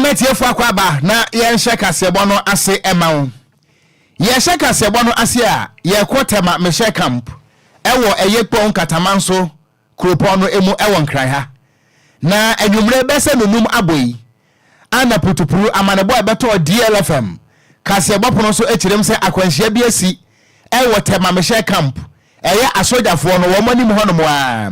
metiefo akwaba na yenhye kasebo no ase emawo yenhye kasebo no ase a ye kwotema mehye camp ewo eyekpon katamanso kropon no emu ewo nkran ha na anwumre bese nunum aboyi ana putupuru amanebo ebeto DLFM kasebo pono so ekirem se akwanhia bi asi ewo tema mehye camp eye asojafo no wo manim honom a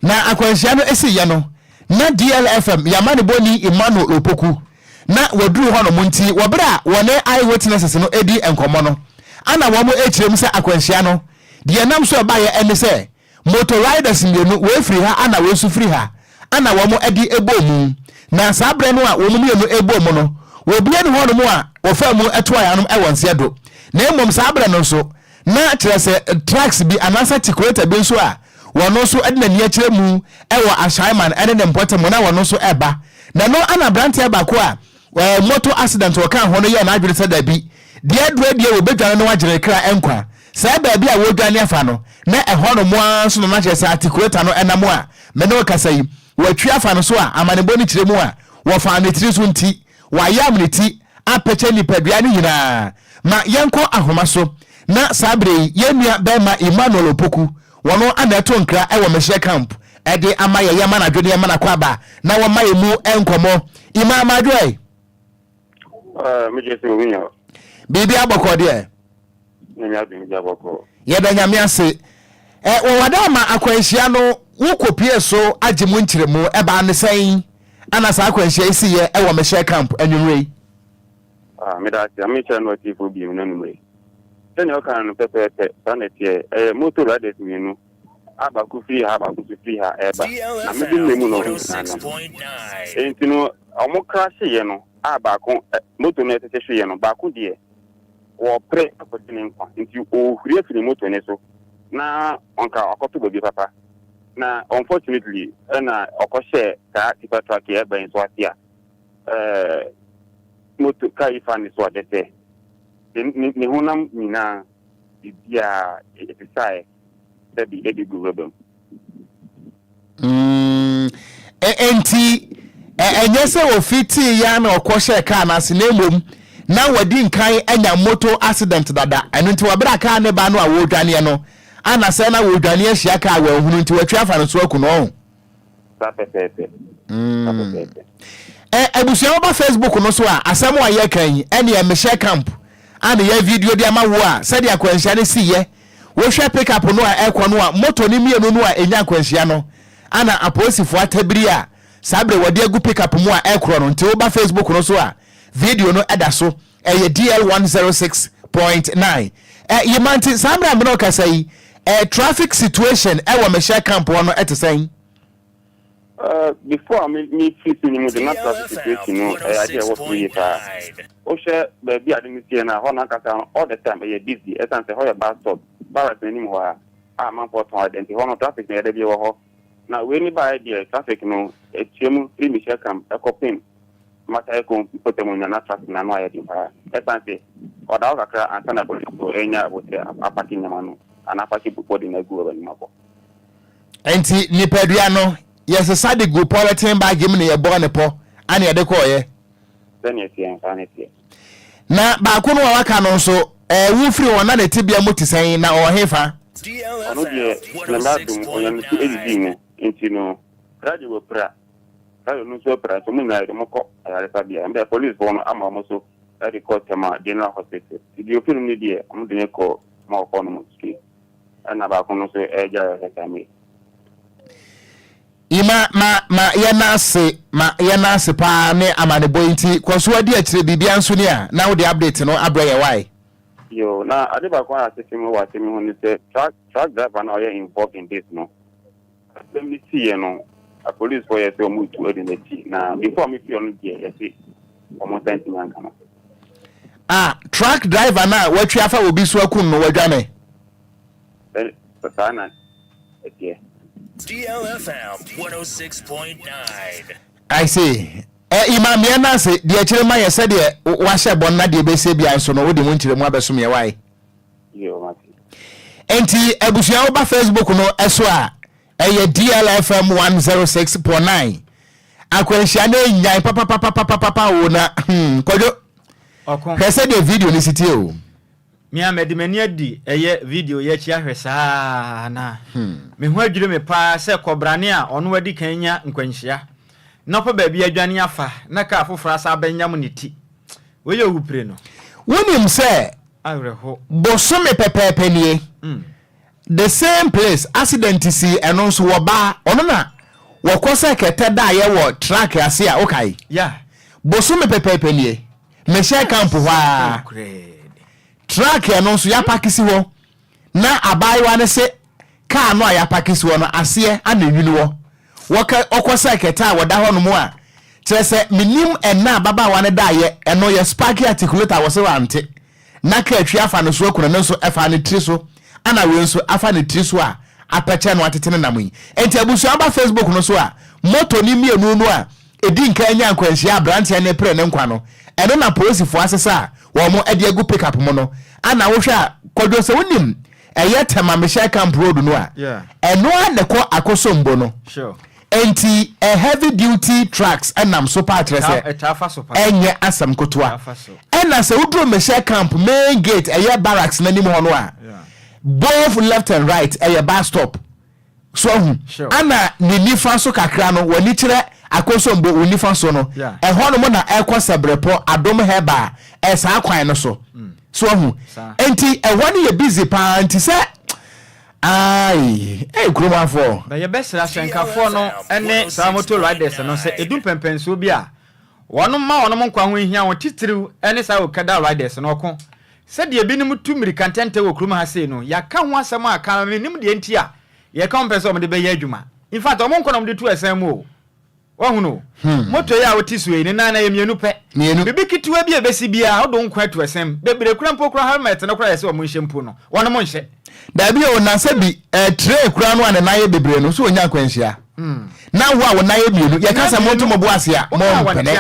na akwanhia no esi ye no na DLFM yamane boni Emmanuel Opoku na waduru hono munti wobra wone eyewitnesses no edi enkomo no ana wo mo ekirem se akwanhia no de nam so ba ye ene se motor riders mienu we free ha ana we su free ha ana wo mo edi ebomu na sabre no a wo mo mienu ebomu no wo bia ne hono mo a wo fa mu eto ayanum ewonse do na emom sabre no so na kire se tracks bi anasa curator bi so a wono so edna ni akire mu ewo ashaiman ene ne mpotem na wono so eba na no ana brant eba ko a motor accident wo kan hono ye na adwere se da bi de adua wo bedwane no wagere kra enkwa sa ba bi a wo dwane afa no na ehono mo anso no na kire se articulator no enamo a me no kasa yi watwi afa no so a amanebo ni kire mu a wo fa ne tiri so nti wa yam ne ti apeche ni padua ni nyina ma yenko ahoma so na sabre yenua be ma Emmanuel Opoku wono anato nkra ewo mehye camp ede amaye yema na dwene yema na kwaba na wo maye mu enkomo imam adwai mejese obinya bibi aboko de nya bibi aboko yeda nyame ase wo wada ma akwanhia no wo kopie so agemu nkiremu eba ne sen ana sa akwanhia isi ye ewo mehye camp anwumrei medasi amicha no tifu bi nanumrei tani Ocran pepe sanetie motor riders mienu abaku free ha abaku free ha eba na medi nemu no entino omo crash ye no abaku motor no etete ye no baku de wo pre akotene nkwa nti o huri afiri motor ne so na onka akoto bobi papa na unfortunately na okoshe ka tipa truck ye ben so atia motor kai fan so adete ni honam mina bia efisai tabi edigu robem enti enyese ofiti ya na okoshe ka na sinemom na wadi nkan anya motor accident dada enu nti wabra ka ne ba no a wodwane no ana se na wodwane ahia ka wa hunu nti watwa fa no so aku no pepe ebusia ba Facebook no so a asem wa ye kan ene ya mehye camp ana ya video dia ma wo a se dia akwanhia ne si ye wo hwe pick up no a ekwo no a motor ni mienu no a enya akwanhia no ana aposifo atabiri a sabre wode agu pick up mu a ekro no nti wo ba Facebook no so a video no eda so DL 106.9 yimanti sabre amno kasai traffic situation ewo mehye camp no etesen before me fixing him with the natural situation, no, I did what we are. Osha, baby, I didn't see an Honaka all the time, you're busy, as I say, how about stop, barracks anymore. I'm on for identity, one traffic near the view. Now, when you buy the traffic, no, a chim, 3 Michelle camp, a coping, Matako, put them on your traffic, and I did her. As I say, or the other and turn up to Enya with a packing man, and a packing before the Nagu and Mako. Enti Nipediano. Yes, a side group politin by giving a bonnet po, and the decoy. Then you see, and sanity. Now, Bakuno Wakano so, we free one another tibia muti saying now or hefa. Into no gradual prayer. I don't know, prayer, so many like the Moko, and the police one, I'm almost at the court, General Hospital. The European media, I'm the call more economic street. And about so agile as I may. Ima ma yenase pa ne amane bointi kwaso adi akire bibia nso ne a na wo de update no abraye why yo na adeba kwa asesimo wa temi ho ni say truck driver na are involved in this no let me see no a police for you to move to the tea na before me feel no there you see almost anything kama truck driver na watwi afa obi so akun no wadwane sana okay DLFM 106.9. I say, Imam Yanase, the Chirma said, Washa Bona de Besebia, so no, would you want to remember some why? Enti Ebusia ba Facebook no eswa DLFM 106.9 akwanhia na nyan papa wona Kwadwo Okon hwese de video ni sitie o me amedimani adi eye video ye chia hwesa na me ho adwire me pa se kobrane a ono wadi kanya nkwanhia na pa ba bia adwane afa na ka afofra sa banyam ne ti we ye wupre no wonim se awreho bosome pepepe nie the same place accident si eno so wo ba ono na wo kwose kete da ye wo track ase a okay yeah bosome pepepe nie me share camp wa track eno so ya pakisi ho na abaiwa ne se car no ya pakisi ho no ase ana nwini wo okwose kete a woda ho no mo a trese minim enna baba wa ne da ye eno ye spark articulator wo se wante na ka atwi afa no so akuna no so afa ne tri so ana we nso afa ne tri so a apache no atetene namu enti abusu aba Facebook no so a moto ni mienu no a edi nka anya nkwanhia branch ne pre ne nkwa no eno na police fo asesa wo mo ade agu pick up mo no ana wo hwa Kwadwo se wonim eye tema me share camp road no a eno ade ko akosombo no sure enti a heavy duty trucks enam so pa trese enye asam kotoa ena se wudro me share camp main gate eye barracks na nim ho no a both left and right eye bus stop so ana ni nifa so kakra no wani kire akosombo woni fa so no ho no mo na ekosebrepo adom heba esa akwan no so so enti wani ye busy pa enti se ai kuruma fo ba ye besra senkafo no ene sa motor riders no se edum pempenso bi a wono ma wono nkwa ho hia won titiriw ene sa okada riders no ko se de ebinim tumiri kantente wo kuruma ha sei no ya ka ho asem aka menim de enti a ye ka mpenso mo de be ye adwuma in fact o mo nkonom de tu asem mo wo no motor ya wotisu e ni na ye mienu pe bibi kitiwa bi ebesi bia wo do nkwa tu asem bebere kura mpokura helmet no kura ye se wo nhye no wono mo nhye dabi o na sabi tray kura no ane naye bebre no so onya kwanhia na wo a wo naye mienu ye ka se mo to mo bo ase a mo pene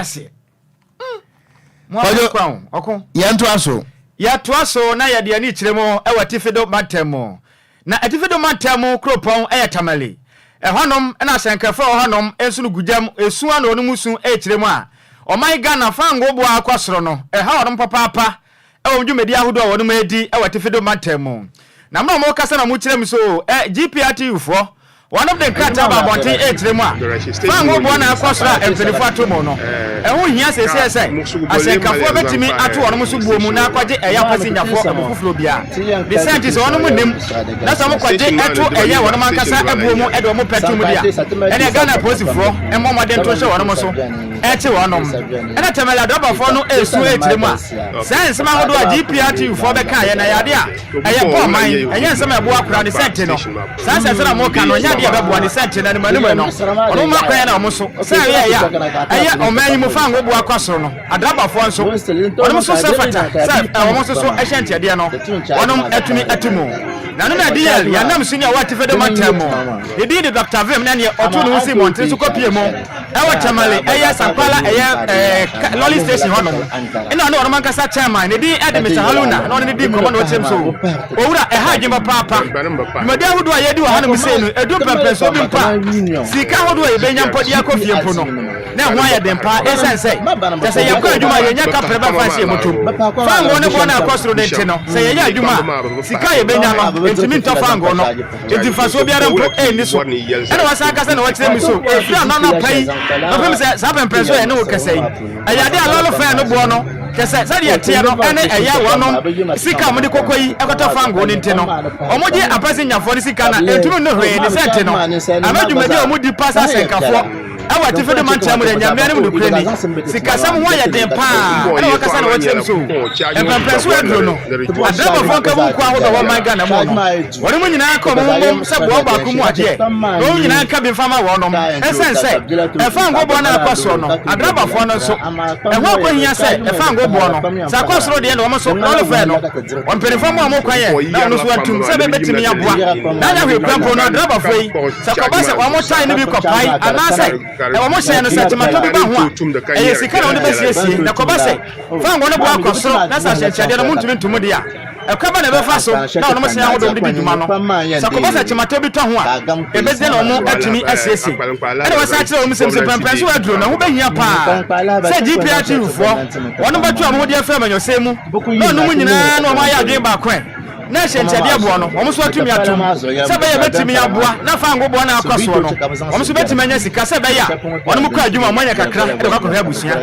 Kwadwo okon ye nto aso ya to aso na ye de ani kiremo e watifedo matemo na atifedo matemo kropon e tamale e honom na senkafo honom ensu no gudam esu ana onu musu e kiremo a o my Ghana fango bo akwasoro no e ha honom papa e wo dwumedi ahodo a wonom edi e watifedo matemo na mma mo kasa na mo kirem so GPRT ufo one of the kata ba bonten e kirem a fango bo na akwasoro empelifo atomo no e ho hia sese asenkafo betimi ato wonom so buomu na akwaje eya passenger abofuflo bia the scientist wonom nim na so mo kwaje eto eya wonom ankasa ebuomu e do mo petum dia ene Ghana posifo e mo modern to show wonom so e che wonom ene temela doba fo no esu e kirem a science ma hodo a GPRT ufo be ka ye na yade a eye bo man enye nsem ebo akura ne sente no science na mo ka no nya de bebo ne sente na ne manum no wonom akwa na mo so se ye ya eye o man mu fango bo akwasoro no adrabafo nso wonom so sefata se wonom so ehyantia de no wonom atumi atumu na no na DL ya nam senior watifedo matemo edi de Dr. Vim na ne oto no si montre so kopie mo e watamale eye sampala eye lolly station honom ina no wonom ankasa chairman edi ede Mr. Haruna no ne di komo no chem so owura e ha djemba papa mede ahodo a yedi wa honom sei no edu pempe so bi mpa sika ahodo a yebenya mpodi akofie mpo no na ho aye dempa esense se ye kwa adwuma ye nya ka preba fancy emotum fango ne bona akosoro de nte no se ye ya adwuma sika ye benya no entimi nto fango no enti faso biara mpo ni so ene wasa aka se na wakire mi so e fia no na pai no pem se sa pem so ye ne wo kesei ayade alolo fa no bo no kese se de tie no ene eya wonom sika mo de kokoyi ekota fango ne nte no omoje apase nyafo ne sika na entimi no hwe ne sente no amadwuma de omudi pasa senkafo awa tifedo mantam de nyamia ne mu kreni sikasam ho ya den pa ana wakasa na wakire so empempreso edro no adaba fon ka bu kwa ho do my Ghana mo no woni mu nyina ka mo se bo ba ku mu ade no nyina ka bi fama wo no esense e fa ngo na akwaso no adaba fon no so e ho ko hia se e fa ngo no sa kwasoro de no mo so no le fe no on perifo mo mo kwaye na no so atum se be betimi aboa na ya hwe krampo no adaba foi sa ko ba se wo mo tai ne bi ko pai anase e wo mo hye no setimato bi ba ho a e sika na won be siesie na ko ba se fa ngo no bo akosoro na sa hye no muntumi ntumu de a ekaba na be fa so na ono mo se ahodom de dwuma no sa ko basa chimata bi to ho a ebeze na omo atumi asese ene wasa kire omo semse pampan so aduro na ho behia pa se GPR fo ono batu amu DLFM anyosemu na ono mu nyina na omo aya adwen ba kwen na hyenchade abo no omo so atumi atum se be ye betimi aboa na fa ngobo na akwaso no omo so betimi anya sika se be ya ono mu kwa adwuma mo anya kakra e de kwa abusua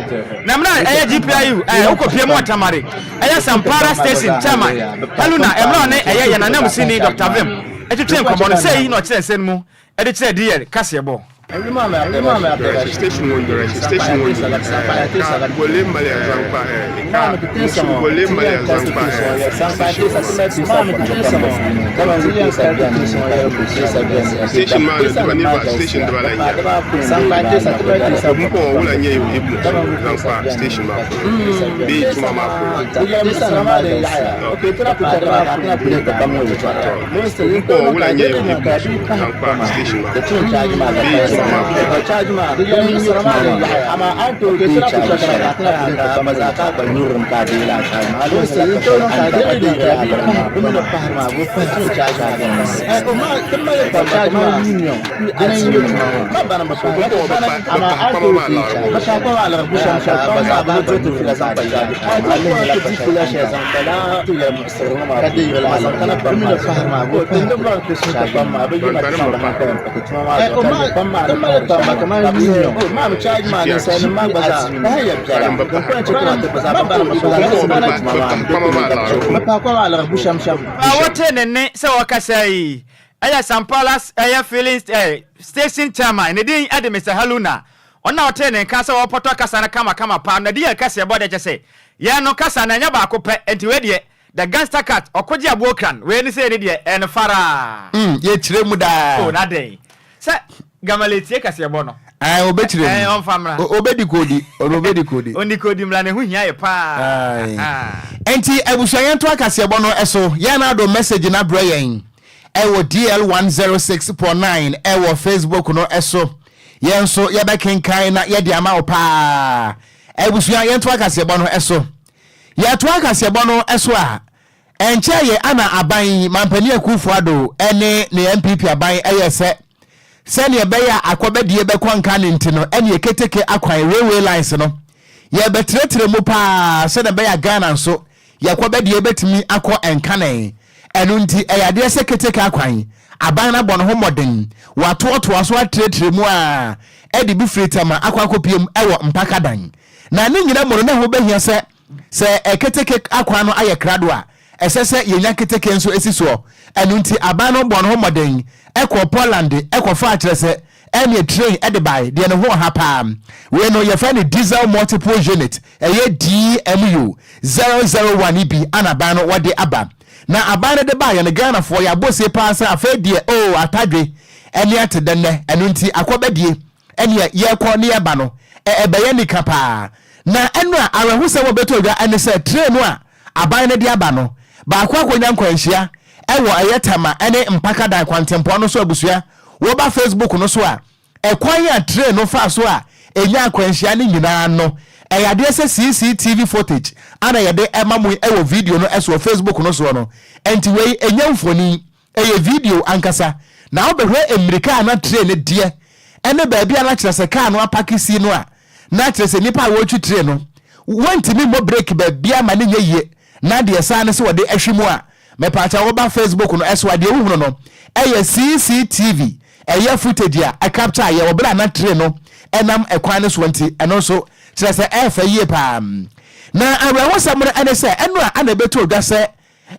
na mna aya GPR ukopie mo atamare aya Sampara station chama haluna emra ne aya ya nanam sini Dr. Vim etwetwe nkomo no sei na o kire nsen mu e de kire DL kasebo station one direction station one voler mal voler mal station man station de la bon on la nye station man bi tu mama on la nye station charge ma ama auto ke sura ku ka mazaka ba nurum ka de la ma do sai to no ka de kuma da fahar ma go fa charge ma ma kuma da charge ma union ana yi ma ba na ba so ama auto ba sha ko ala bu sha ko ba ba to to la sa ba charge ma ne la ba kula shi zan bala to ya musarru ma ka de la ma kana ba ma fahar ma go to da ba ku sha ba ma ba yi ma ta ba ka ta ma kama union ma charge ma ne sai ma baza ba ya biara ko ce ko ta baza ba ba ma ko ala bu sham wote nene se wakasai aya Sampala aya feelings station chama ne din ade Mr. Haluna ona wote ne ka se wo poto kasa na kama pa na dia kasa e bode chese ye no kasa na nya ba ko pe enti we de the gangster cat Okogyeabour Ocran we ni se ne de en fara ye kire mu da o na dey se gamaletie kase bono obetire on famra obedi kodi oni kodi mla ne hu hia ye pa enti ebusuayen to akase bono eso ye na do message na bra yen ewo DL106.9 ewo Facebook no eso yen so ye be kenkan na ye de ama o pa ebusuayen to akase bono eso ye to akase bono eso a enche ye ana aban mampani akufo ado ene ne MPP aban eyese sani ebeya akwabedie bekwa nka ne ntino ene eketeke akwan railway lines no ye betretre mu pa sani ebeya Ghana nso ye kwabedie betimi akọ enkanen enu nti eyade seketeke akwan aban na bọ no ho modern watoto aso atretre mu a edi bi fritama akwakopiem ewo mpakadan na ne nyina mo na ho behia se eketeke akwan no aye krado a esese yenya keteke nso esiso enu nti aban no bọ no ho modern eko Poland eko fa atrese ene train edibai de ne ho ha pa we no ye fa ne diesel multiple unit eye DMU 001 EB anaban no wode aba na aban de ba ye ne Ghana for ya bose pa sa afa die o atadwe ene atede ne enu nti akobedie ene ye ko ne eba no ebeye ni kapa na enu a awehu se wo beto dwa ene se train no a aban ne de aba no ba kwa konya nkwanhia ewo ayetama ene mpaka da kwantempo no so abusua wo ba Facebook no so a ekwan ya train no fa so a enya akwanhia ne nyina no eyade se CCTV footage ana yede emamu ewo video no eso Facebook no so no enti we enya mfoni eye video ankasa na obehwe America na train de ene ba bia na kyerese car no apakisi no a na kyerese nipa wo twi train no wantimi mo break ba bia ma ne nyeye na de sa ne se wode ahwimu a me pacha wo ba Facebook no eso de hu no eye CCTV eye footage a capture ye obla na train no enam ekwan ne so nti eno so kyerese efa yie pa na arewo samre ene se eno a na beto odwa se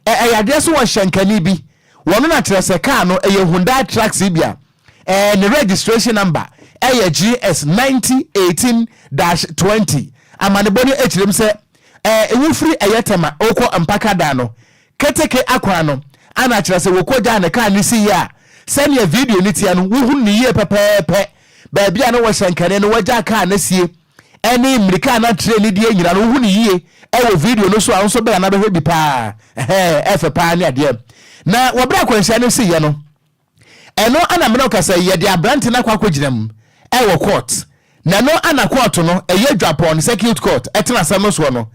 eyade so wo hyenkani bi wono na kyerese car no eye Hyundai Trax bia ne registration number eye GS 9018-20 amane boni echirem se ewufri eyetema okọ mpaka da no keteke akwa no ana kyerese wokoja ne car ni si ya sene video ni tia no wuhu ni ye pepepe ba bia no wo hyenkane no waja car na sie eni America na train die nyina no wuhu ni ye ewo video no so a so be na be bi pa efe pa ni ade na wobra kwanhia no si ye no eno ana me no kasa ye de abrante na kwa koginam ewo court na no ana court no eye Japan circuit court etena sam so no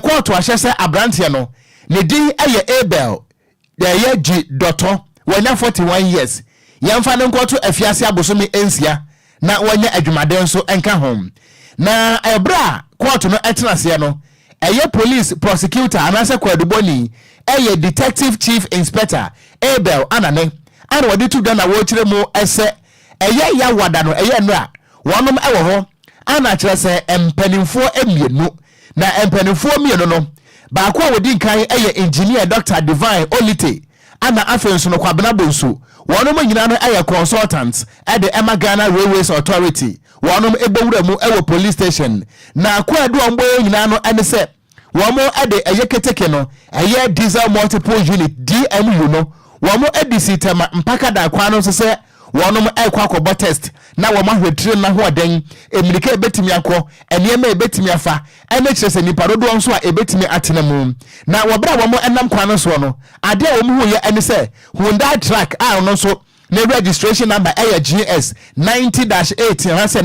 court a hyese abrante no ne din ɛyɛ Abel ɛyɛ G Dotto wanya 41 years yɛmfa ne nkɔto afiase abosomi ensia na wanya adwumaden so enka hom na ebra court no ɛtenase no ɛyɛ police prosecutor anase kwaduboni ɛyɛ detective chief inspector Abel anane ana wadi tu dana wo kire mu ɛsɛ ɛyɛ ya wada no ɛyɛ no a wɔnom ɛwɔ ho ana kyerɛ sɛ empanimfoɔ emienu na empanimfoɔ mienu no baako a wodi nkan ɛyɛ engineer Dr. Divine Olite ana afenso no kwabena bonso wɔnom nyina no ɛyɛ consultants ɛde Emma Ghana Railways Authority wɔnom ebowura mu ɛwɔ police station na kwadu ombo nyina no ɛne sɛ wɔmo ɛde ɛyɛ keteke no ɛyɛ diesel multiple unit DMU no wɔmo ɛde sitema mpaka da kwa no sɛ wɔnom ɛkɔ akɔbɔ test na wɔmo ahwetire na ho adan emirika ebetimi akɔ enema ebetimi afa ɛne kyerɛ sɛ nipa dodo nso a ebetimi atena mu na wɔbra wɔmo ɛnam kwa no so no ade a wɔmo hu yɛ ɛne sɛ Hyundai track a no so ne registration number ɛyɛ GS 90-18 ha sɛ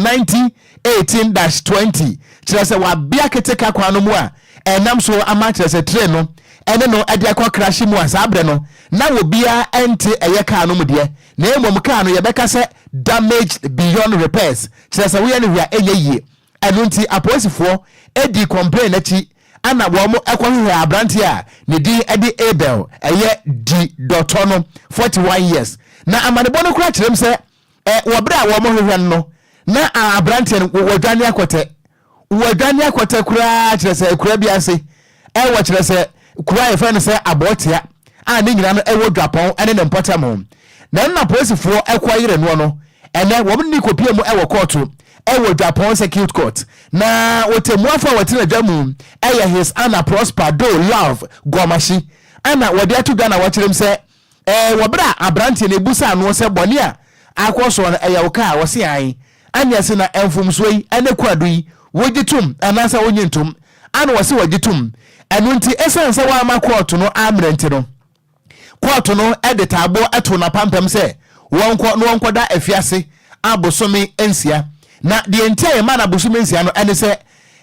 90-18-20 kyerɛ sɛ wabia keteka kwa no mu a ɛnam so ama kyerɛ sɛ train no ɛne no ɛde akɔ crash mu a saa brɛ no na wobia ɛnte ɛyɛ car no mu deɛ na emom car no yɛbɛka sɛ damaged beyond repairs kyerɛ sɛ woyɛ no hwea ɛyɛ yie ɛno nti apolisifoɔ ɛdi complain akyi ana wɔn ɛkɔhwehwɛ abrante a ne din ɛde Abel ɛyɛ D Dotto no 41 years na amanebɔ no kora kyerɛm sɛ wɔbrɛ a wɔn hwehwɛ no na abrante no wɔdwane akɔtɛ kora kyerɛ sɛ kora bi ase ɛwɔ kyerɛ sɛ kura yɛ fɛn sɛ abɔtia a ne nyina no ɛwɔ dwapɔn ɛne ne mpɔtam na polisifoɔ ɛkɔ yire no ɛnɛ wɔn ni kopie mu ɛwɔ court ɛwɔ dwapɔn circuit court na wotemuafo a wɔte na dwa mu ɛyɛ His Honor Prosper Do Love Gomashi ana wɔde ato Ghana wɔkyerɛm sɛ wɔbra abrante ne busa no sɛ bɔne a akɔso no ɛyɛ woka a wɔse an anya se na ɛmfomso yi ɛne kwado yi wogitum anasa wonyintum ana wɔse wogitum ɛno nti ɛsɛn sɛ wɔama court no amrente no court no ɛde tabo ɛto na pampam sɛ wɔnkɔ da afiase abosome ensia na de ntia yɛ ma na abosome ensia no ɛne sɛ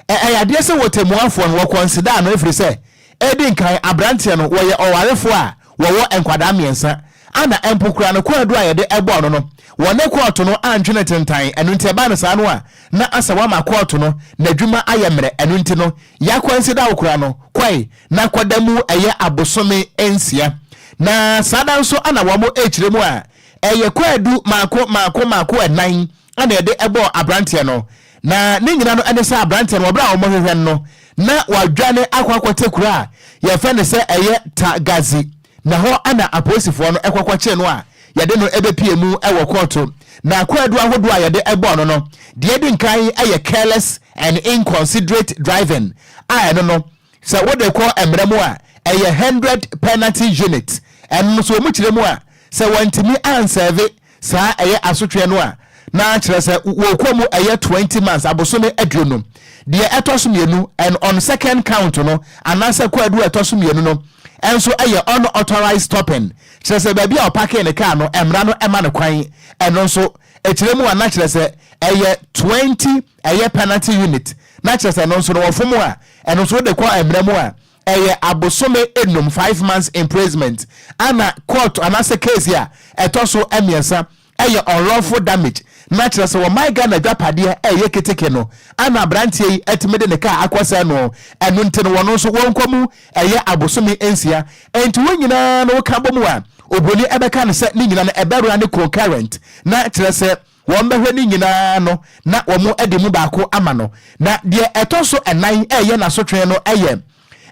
ɛyadeɛ sɛ wɔtemuafo no wɔkɔnsida no efiri sɛ ɛdi nkan abrante no wɔyɛ ɔwarefo a wɔwɔ enkwada miensa ana empokura no kwadu a yɛde ɛbɔ no no wɔne court no antwene tentan ɛno nti ɛba no saa no a na asa wama court no na dwuma ayɛ mmerɛ ɛno nti no yakɔnsida wokura no kwai na kwada mu ɛyɛ abosome ensia na sada nso ana wɔmo ekyire mu a ɛyɛ kwadu maako ɛnan ana yɛde ɛbɔ abrante no na ne nyina no ɛne sɛ abrante no wɔbra wɔmo hwehwɛ no na wadwane akɔkɔte kura a yɛfɛ ne sɛ ɛyɛ tagazi na ho ana apolisifoɔ no ɛkɔkɔkye no a yɛde no ɛbɛpie mu ɛwɔ court na kwadu ahodo a yɛde ɛbɔ no deɛ di nkan ɛyɛ careless and inconsiderate driving a ɛno no sɛ wode kɔ mmerɛ mu a ɛyɛ 100 penalty unit ɛno so mu kyerɛ mu a sɛ wɔntimi ansɛve saa ɛyɛ asotwe no a na kyerɛ sɛ wɔkɔ mu ɛyɛ 20 months abosome aduonu deɛ ɛtɔ so mmienu and on second count no anaasɛ kwadu ɛtɔ so mmienu no enso ɛyɛ unauthorized stopping kyerɛ sɛ baabi a ɔpake ne car no emra no ɛma ne kwan ɛno nso ɛkyerɛ mu ana kyerɛ sɛ ɛyɛ 20 ɛyɛ penalty unit na kyerɛ sɛ no nso no wɔfo mu a ɛno nso de kɔ emra mu a ɛyɛ abosome enum 5 months imprisonment ana court anase case a ɛtɔ so emiɛnsa ɛyɛ unlawful damage na kyerɛ sɛ wɔn Ghana dwapadeɛ ɛyɛ keteke no ana abranteɛ yi ɛtumi de ne car akɔsɛ no ɛno nti no wɔn nso wɔn nkɔ mu ɛyɛ abosome ensia ɛnti wɔn nyinaa no ka bɔ mu a oboni ɛbɛka no sɛ ne nyinaa no ɛbɛrua ne concurrent na kyerɛ sɛ wɔn bɛhwɛ ne nyinaa no na wɔn ɛde mu baako ama no na deɛ ɛtɔ so ɛnan ɛyɛ n'asotwe no ɛyɛ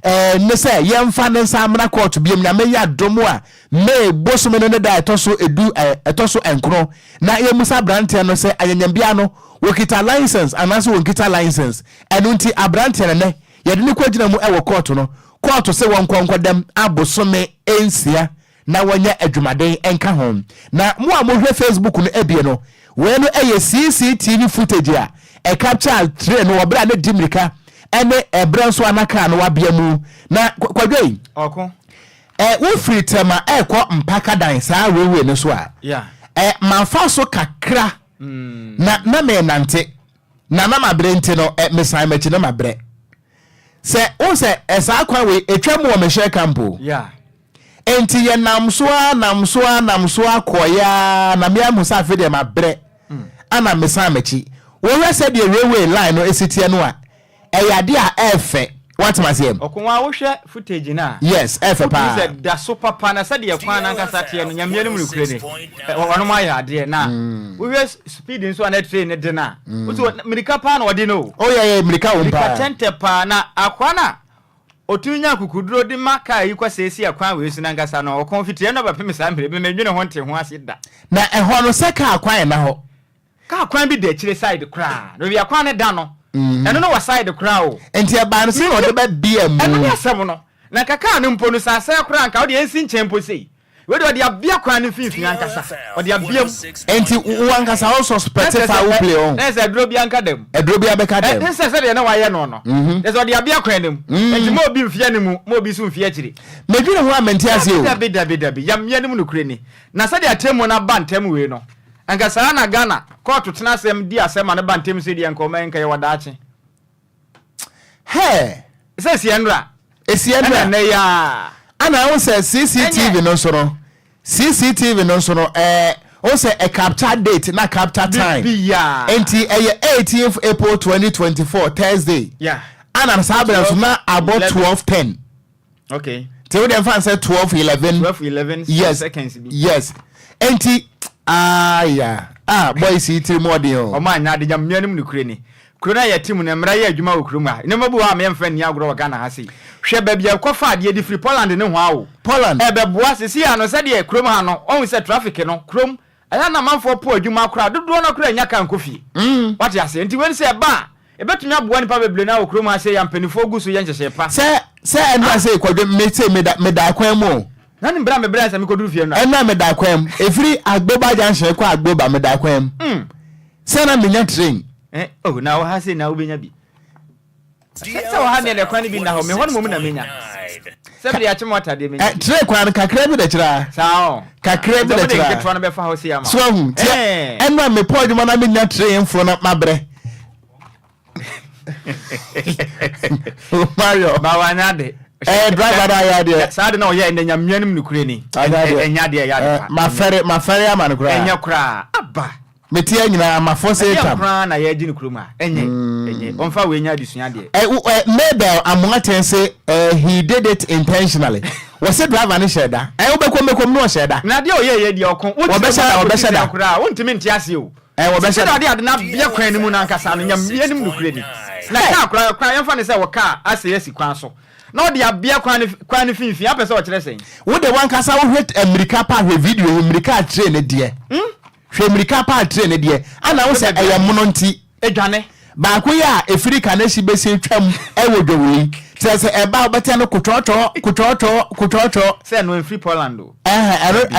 ne sɛ yɛmfa ne nsa amena court biem na mɛyɛ adomo a me bosome no ne da ɛtɔ so edu ɛtɔ so enkro na yɛmusa abrante no sɛ ayanyambia no wokita license anaso wokita license ɛno nti abrante no ne yɛde ne kwagyina mu ɛwɔ court no court sɛ wɔnkɔnkɔ dɛm abosome ensia na wɔnyɛ adwumaden enka ho na mo a mohwɛ Facebook no ebie no wɔ no ɛyɛ CCTV footage a capture train no wɔbra ne dimirika ene ebra so anaka no wabia mu na kwadwei oko wo free tema ekọ mpaka dan saa wewe ne so a manfa so kakra na me nante na mabrente no mesan machi na mabre se o se esa kwan we etwa mu o me share campo yeah enti ye namsoa koya na me amusa afede ma bre ana mesa machi wo we se de railway line no esitie no a eyade a efe what must him okunwa wo hwe footage na yes efe pa se da super pa na se de kwan na nkasa tie no nyamia no mu nukure ne wono ma ya de na wo hwe speed nso ana train ne de na wo mirika pa na wode no oh yeah mirika wo pa tente pa na akwana otunya kukuduro di maka yi kwasesi akwan we su na nkasa no okonfitie no bapem sa mbere be medwene ho nte ho ase da na eho no se ka akwan na ho ka akwan bi de chire side kra no bi akwan ne da no eno no wa side kra o enti e ba no se no de ba bia mu eno ne asem no na kaka no mpo no sa se kra nka o de ensi nchempo sei we de abia kwan no finfin ankasa o de abia enti wankasa also specify wo play on na se drobia anka dem drobia be ka dem se de na wa ye no no de so de abia kwan dem enti mo bi mfia ne mu mo bi su mfia chiri medwene ho amenti ase o dabi yam ye ne mu no kure ni na se de atemu na ba ntemu we no anka sara na Ghana court tena asem di asem na ba ntemu se di enko ma enka ye wadache he se sienra esienra na ya ana o se CCTV no so no CCTV no so no o se a capture date na capture time yeah enti 18th April 2024 Thursday yeah ana sabra so na about 12:10 okay till dem fan say 12:11 yes seconds yes enti boys itiri modern o ma nya de jam nyanim ni kure ni kure na ya team na mra ya adwuma wo kure mu a ne mabu ha me mfa ni agro Ghana ha sei hwe ba bia kofa de di free Poland ne ho awo Poland be boa sisi ano se de kure mu ha no on se traffic no kure aya na manfo po adwuma akura dodo na kure nya kan kofi what ya say enti wen se ba e betumi aboa nipa beble na wo kure mu ha se ya mpanifo guso ye nhyehye pa se enda se Kwadwo me da kwan mu nani mbra me bra se me koduru fie no ena me da kwam efiri agboba junction kwa agboba me da kwam se na menya train oh na wo ha se na wo benya bi se wo ha ne le kwan bi na ho me ho no mo na menya se bi ya chimo atade menya train kwan kakra bi da kira sao kakra bi da kira ke twa be fa ho se ya ma so hu ena me pod mo na menya train fro na mabre Mario ba wa na de driver da ya de sa de na o ye enya mianim ni kure ni enya de ya de ma fere ama no kura enya kura aba metia nyina ma force tam kura na ye gi ni kuru ma enye onfa we enya adusua de Mabel amoaten say he did it intentionally was it driver ni sheda obekom no sheda na de o ye de okon wo be sheda kura won timi ntiase o wo be sheda de na bia kwan ni mu na nkasa no nyam mianim ni kure ni na ka kura yemfa ne say wo ka ase yesi kwan so no de abia kwan finfi apese o kire sen wo de wan kasa wo hwet America pa hwe video America train ne de hwe America pa train ne de ana wo se eye mono nti edwane ba ko ya Africa na shi bese twam ewo dwowi se eba obete no kutoto se no free Poland o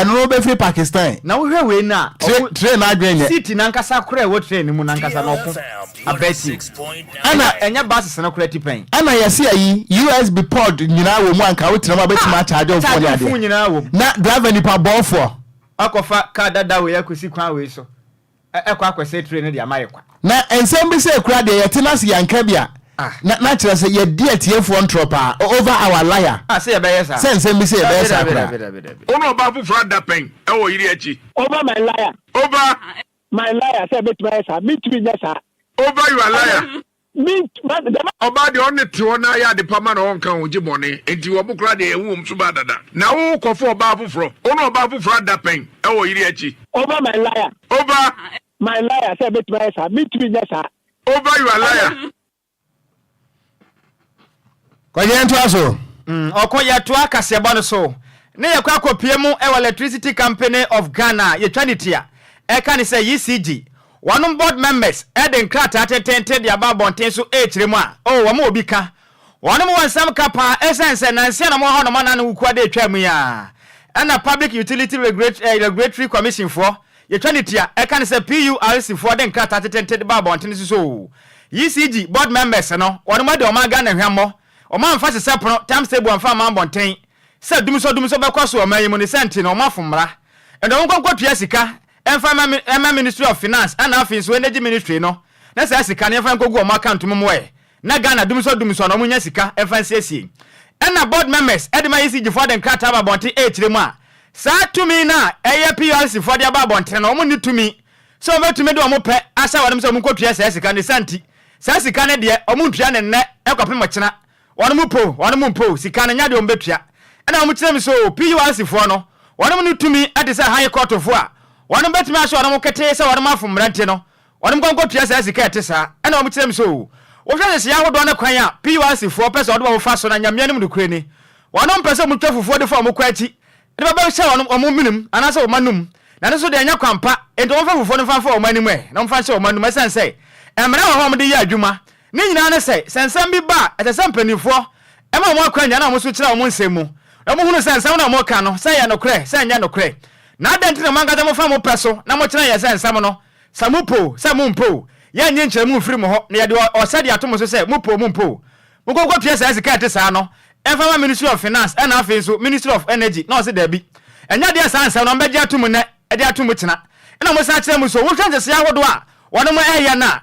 eno be free Pakistan na wo hwe we na train adwenye city na nkasa kora wo train mu na nkasa no ko abeti ana enya buses na kora tipen ana yesi ayi USB port nyina wo mu anka wo tinama betima charge of phone ade na driver ni pa bofo akofa ka dada we yakosi kwan we so akwase train de amaye kwa na ensem bi se kura de yetenas yanka bia na kire se ye die tiefo ntropa over our liar se ye be yes se ensem bi se ye be yes akura ono ba fu fra da pen e wo yiri achi over my liar say bet my yes me to yes over your liar me oba de on te wona ya de pama na won kan oji bone enti wo bukra de ewu so ba dada na wo kofo oba afufro ono ba afufro da pen e wo yiri achi over my liar say bet my yes me to yes over your liar kwaje nto aso Okogyeabour akasebo no so ne yakwa akopie mu electricity company of Ghana ye twanitia kan say ECG one board members eden krata atentente dia ba bonten so ekiremu a wo ma obi ka one mo wansam kapa essence nanse na mo ho no mana no wuku ade atwa mu ya na public utility regulatory commission for ye twanitia kan say PURC for den krata atentente ba bonten so ECG board members no one mo de o ma Ghana hwammo o ma mfa se sepono time stable mfa ma bonten se dumso be kwaso o ma yimu ne senti na o ma fomra endo nkonko tua sika emfa ministry of finance and afin so energy ministry no na se sika ne emfa nkogu o ma account mu moe na Ghana dum so no munya sika efansiesie na board members edema ECG for den krata ba bonte echire mu a saa tumi na eye PLC for dia ba bonte na omo ni tumi so betumi de omo pe asa wadem so munkotua saa sika ne santi saa sika ne de omo ntua ne nne ekopem chena wono mpo sika ne nya de omo betua na omo kyerem so PLC for no wono ni tumi ade say high court for a wono betumi aso wono kete say wono afom rante no wono konkotua saa sika ete saa na omo kyerem so wo hwɛ se yahodo ne kwan a PLC for pese odo ba fa so na nyamia ne mu kure ni wono mpese mu twafufuo de fa mo kwachi de ba ba hye wono omo minum anase omanum na ne so de anya kwampa ento won fa fufuo ne fa fa omanim na mfa hye omanum esan sei emre wo ho mo de ye adwuma ne nyina ne sei sensam bi ba etesam panifo ema mo akwanya na mo so kira mo nsemu na mo hunu sensam na mo ka no sei ya no kure sei nya no kure na adenti na manga mo fa mo peso na mo kira ye sensam no samupo samumpo ya nye nkyere mu mfiri mo ho na ye de osade atom so sei mumpo mo gogo pia sai sika ate saa no enfa Ministry of Finance and afi so Ministry of Energy na ose da bi enya de sansa no mbeje atom ne e de atom kina na mo sa kire mu so wo hwanje se yahodo a wono mo eya na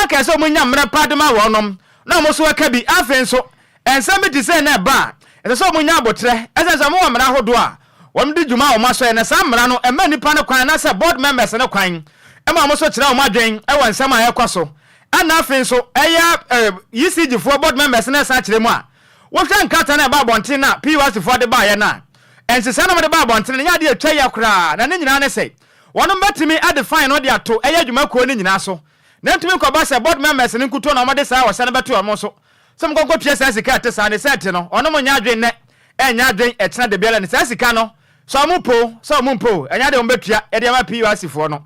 ka so mo nya mre padema wonom na mo so aka bi afi so ensa bi dise na ba e so mo nya abotre esensa mo mra hodo a wom de djuma o maso na sa mra no ema nipa ne kwan na se board members ne kwan ema mo so kire o madwen e won nsama ya kwaso ana afi so eya ECG for board members na sa kire mu a wo hwan kata na ba bonten na PWS for de ba ye na ensesa na mo de ba bonten nya de atwa ya kra na ne nyina ne sei wono betimi adefine no de ato eya adwuma ko ne nyina so na ntimi ko ba se board members ne nkuto na mo de sa wasa na beto mo so sem ko pia sa sika te sa ne set no ono mo nya adwen ne enya adwen etena de biala ne sa sika no so mo mpo enya de mo betua e de ma PWS for no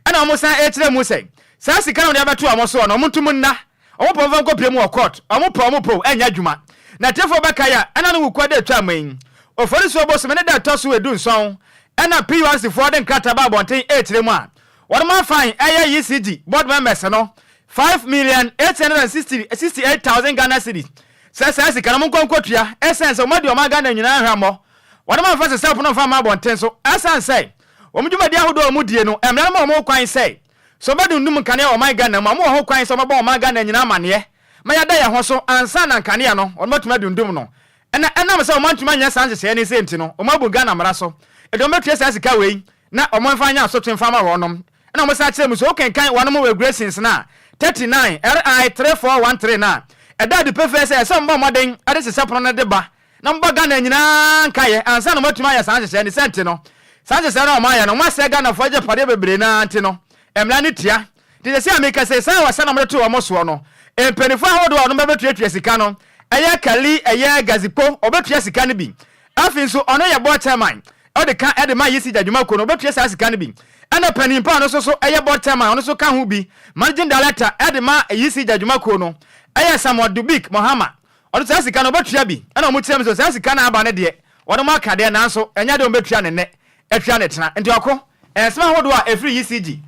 ana mo sa etire mu sei sa sika no de beto mo so no mo ntum nna omo po van ko pia mu court omo po enya adwuma na tefo bakaya ana no kwade atwa man ofori so bo so me da to so edu nson ana PWS for den krata ba bonten etire mu a won ma fine eye ECG board members no 5,868,000 Ghana cedis sasa sika no nkonkotua essence o made o ma Ghana nyina hwamo won ma fa se no fa ma bonten so essence o mudwuma dia hodo o mudie no emra ma o mo kwan sei so bedu ndum kane o ma Ghana ma mo ho kwan so ma ba o ma Ghana nyina amane maya da ya ho so ansa na nkane no on matuma dundum no ena me se o mantuma nya sanse se ne senti no o mabu Ghana mra so e do metua sa sika wei na o manfa nya so twen fama wonom ena mo sa kire mu so kenkan wonom we gracings na 39 RI 3413 na e da de pefe se mba moden ade se sepro na de ba na mba Ghana nyina nkaye ansa na matuma ya sanse se ne senti no sanse se na o ma ya no ma se Ghana fo je pade bebre na anti no emla ne tia de se ameka se sa wasa na mo to o mo so no empenifo ahodo ono bebetua sika no eye kali eye gazipo obetua sika ne bi afin so ono ye board chairman o de ka e de ma yisi jadwuma ko no obetua sika ne bi ana panimpa no so eye board chairman ono so ka hu bi managing director e de ma yisi jadwuma ko no eye Samuel Dubik Mohama ono sika no obetua bi ana omo tiam so sika na aba ne de ono ma ka de na so enya de obetua ne ne etua ne tena enti akọ ensema ahodo a efri ECG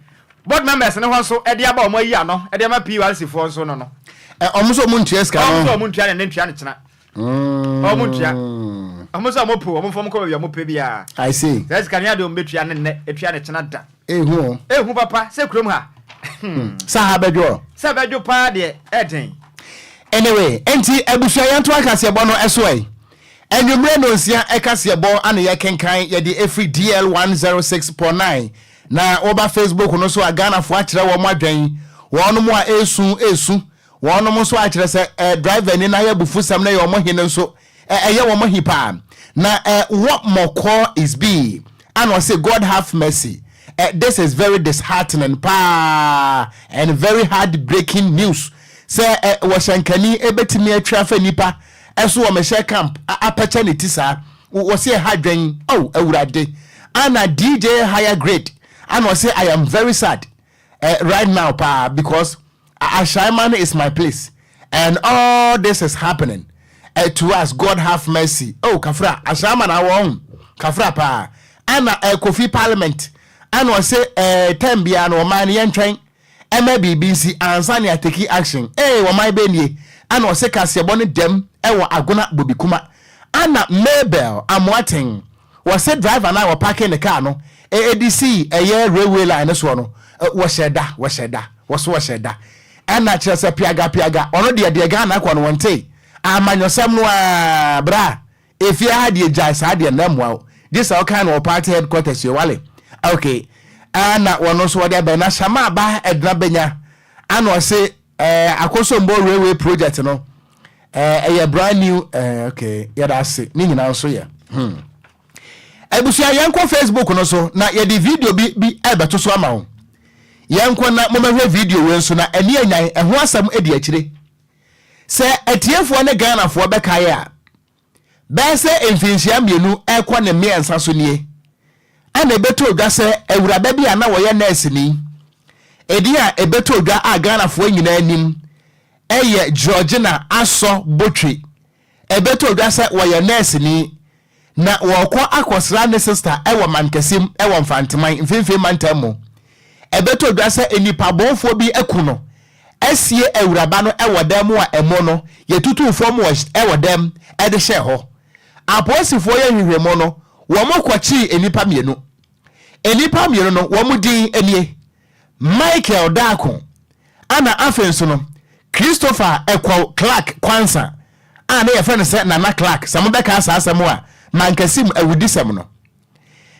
board members ne ho so e de aba omo yi ano e de ma PWS fo so no omuso muntua ska no omuso muntua ne ntua ne kyena omuntua omuso mopo omfom ko bia mope bia I see that's kan ya de ombetua ne etua ne kyena da ehu papa se krom ha sa ha bedwo pa de eden anyway enti abusua yanto akase bo no esoi enwumre no nsia ekase bo ana ye kenkan ye de every DL 106.9 na oba Facebook no so agana fo akire wo madwan wono mo a esu wono mo so akire se driver ni na ya bufu sam na ye omo hene so ye wo mo hipa na what more call is be and I say God have mercy. This is very disheartening and very heartbreaking news. Say washankani ebetimi atwafa nipa eso wo meshe camp apacha ne tisa wo say hadwen awurade ana DJ higher grade and I say I am very sad right now because Ashaiman is my place and all this is happening to us. God have mercy. Kafra Ashaiman awon kafra pa ana Kofi Parliament and I say tembia no man yentwen MBBC ansani ateki action wo my benie and I say kasebone dem ewo agona bobikuma ana Mabel amwaten was say driver na we parking the car no ADC railway line so no wo sheda ana kyerɛ sɛ piaga ɔno deɛ Ghana kɔ no wɔnte amanyɔsɛm no a bra efie ha deɛ gyae saa deɛ na mmoa this all kind of party headquarters wale okay ana wɔno so wɔde abɛn na hyama aba ɛdena benya ana ɔse akosombo railway project no ɛyɛ brand new okay yɛda ase ne nyinaa nso yɛ ebusua yɛnkɔ Facebook no so na yɛde video bi ɛbɛto so ama wo yɛnkɔ na momɛhwɛ video we nso na ɛne anyan ɛho asɛm edi akyire sɛ atiefoɔ ne Ghanafoɔ bɛkae a bɛsɛ mfinhyia mmienu ɛkɔ ne mmiɛnsa so nie ana ebeto odwa sɛ awuraba bi a na wɔyɛ nurse ni edi a ebeto odwa a Ghanafoɔ nyinaa anim ɛyɛ Georgina Aso Botwe ebeto odwa sɛ wɔyɛ nurse ni na wɔkɔ akɔsra ne sister ɛwɔ mankesim ɛwɔ mfanteman mfimfim mantam mu ebeto odwa sɛ enipa bonfo bi ɛku no ɛsie awuraba no ɛwɔ dam a ɛmo no yɛtutu fam ɛwɔ dam ɛde hyɛ hɔ aposifoɔ yɛ hwehwɛmo no wɔn kɔkyi enipa mienu no wɔn din enie Michael Dako ana afenso no Christopher Ekwo Clark Kwansa ana yɛ fɛ no sɛ Nana Clark sɛ bɛka asa asɛm a mankasim awudisɛm no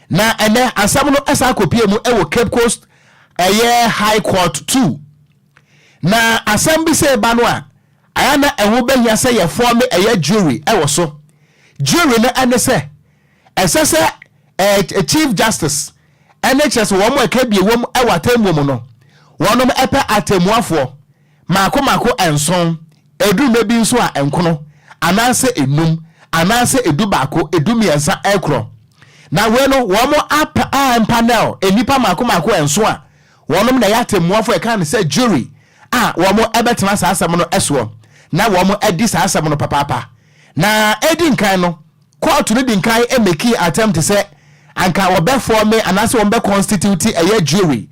na ɛnɛ asɛm no ɛsa akɔpie mu ɛwɔ Cape Coast ɛyɛ High Court 2 na asɛm bi sɛ ba no a aya na ɛho bɛhia sɛ yɛ form ɛyɛ jury ɛwɔ so jury no ɛne sɛ ɛsɛ sɛ Chief Justice ɛne kyerɛ sɛ wɔn ɛka bie wɔm ɛwɔ atemmu mu no wɔnom ɛpɛ atemmuafoɔ maako ɛnson edume bi nso a ɛnkono anaasɛ enum anaasɛ edu baako edu mmiɛnsa ɛkorɔ na we no wɔn panel enipa maako ɛnso a wɔnom na yɛ atemmuafoɔ ɛka ne sɛ jury a wɔn ɛbɛtena saa asɛm no ɛsoɔ na wɔn ɛdi saa asɛm no papaapa na edi nkan no court no di nkan emeki attempt sɛ anka wɔbɛform anaasɛ wɔn bɛ constitute ɛyɛ jury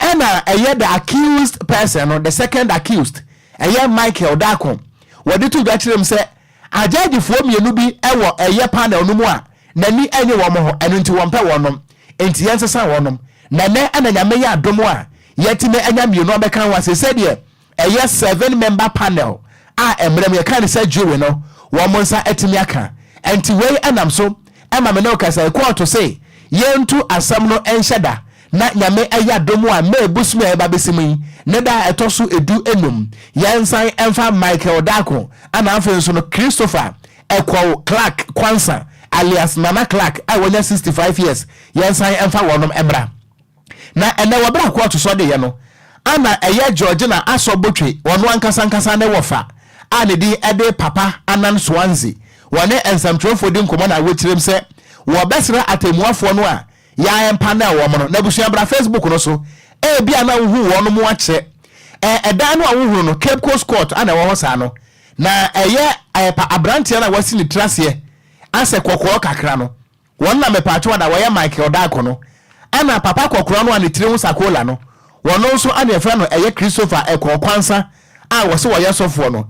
ɛna ɛyɛ the accused person no the second accused ɛyɛ Michael Dako wɔde to dwa kyerɛm sɛ agyagifoɔ mmienu bi ɛwɔ ɛyɛ panel no mu a n'ani ɛnyɛ wɔn ho ɛno nti wɔn pɛ wɔnom nti yɛn nsesa wɔnom na nɛ ɛna nyame yɛ adom a yɛtime ɛnya mmienu abɛka ho asɛ sɛdeɛ ɛyɛ 7-member panel a ɛmmerɛm yɛka ne sɛ jury no wɔn nsa ɛtumi aka nti wei ɛnam so ɛma me ne ɔkasa ɛkɔɔto sɛ yɛntu asɛm no ɛnhyɛ da na nyame ɛyɛ adom a mɛ ebusum a ɛba bɛsim yi ne da ɛtɔ so edu enum yɛnsan ɛmfa Michael Dako ana afei nso no Christopher Ekwo Clark Kwansa alias Nana Clark a wɔnya 65 years yɛnsan ɛmfa wɔnom ɛbra na ɛnɛ wɔbra kɔɔto so de yɛ no ana ɛyɛ Georgina Aso Botwe wɔno ankasa ne wɔfa a ne din ɛde Papa Anan Swanzi wɔne ensamtrofo di nkɔmɔ na wɔkyerɛm sɛ wɔbɛsra atemmuafoɔ no a yɛn panel wɔn no na busua bra Facebook no so bia na wohu wɔn mu akyɛ ɛdan no a wohu no Cape Coast Court ana ɛwɔ hɔ saa no na ɛyɛ abranteɛ na wasi ne traseɛ asɛ kɔkɔɔ kakra no wɔn na mepatwa da wɔyɛ Michael Dako no ana papa kɔkɔɔ no a ne tiri ho sakola no wɔn nso ana ɛfra no ɛyɛ Christopher Ekwo Kwansa a wɔse wɔyɛ sɔfoɔ no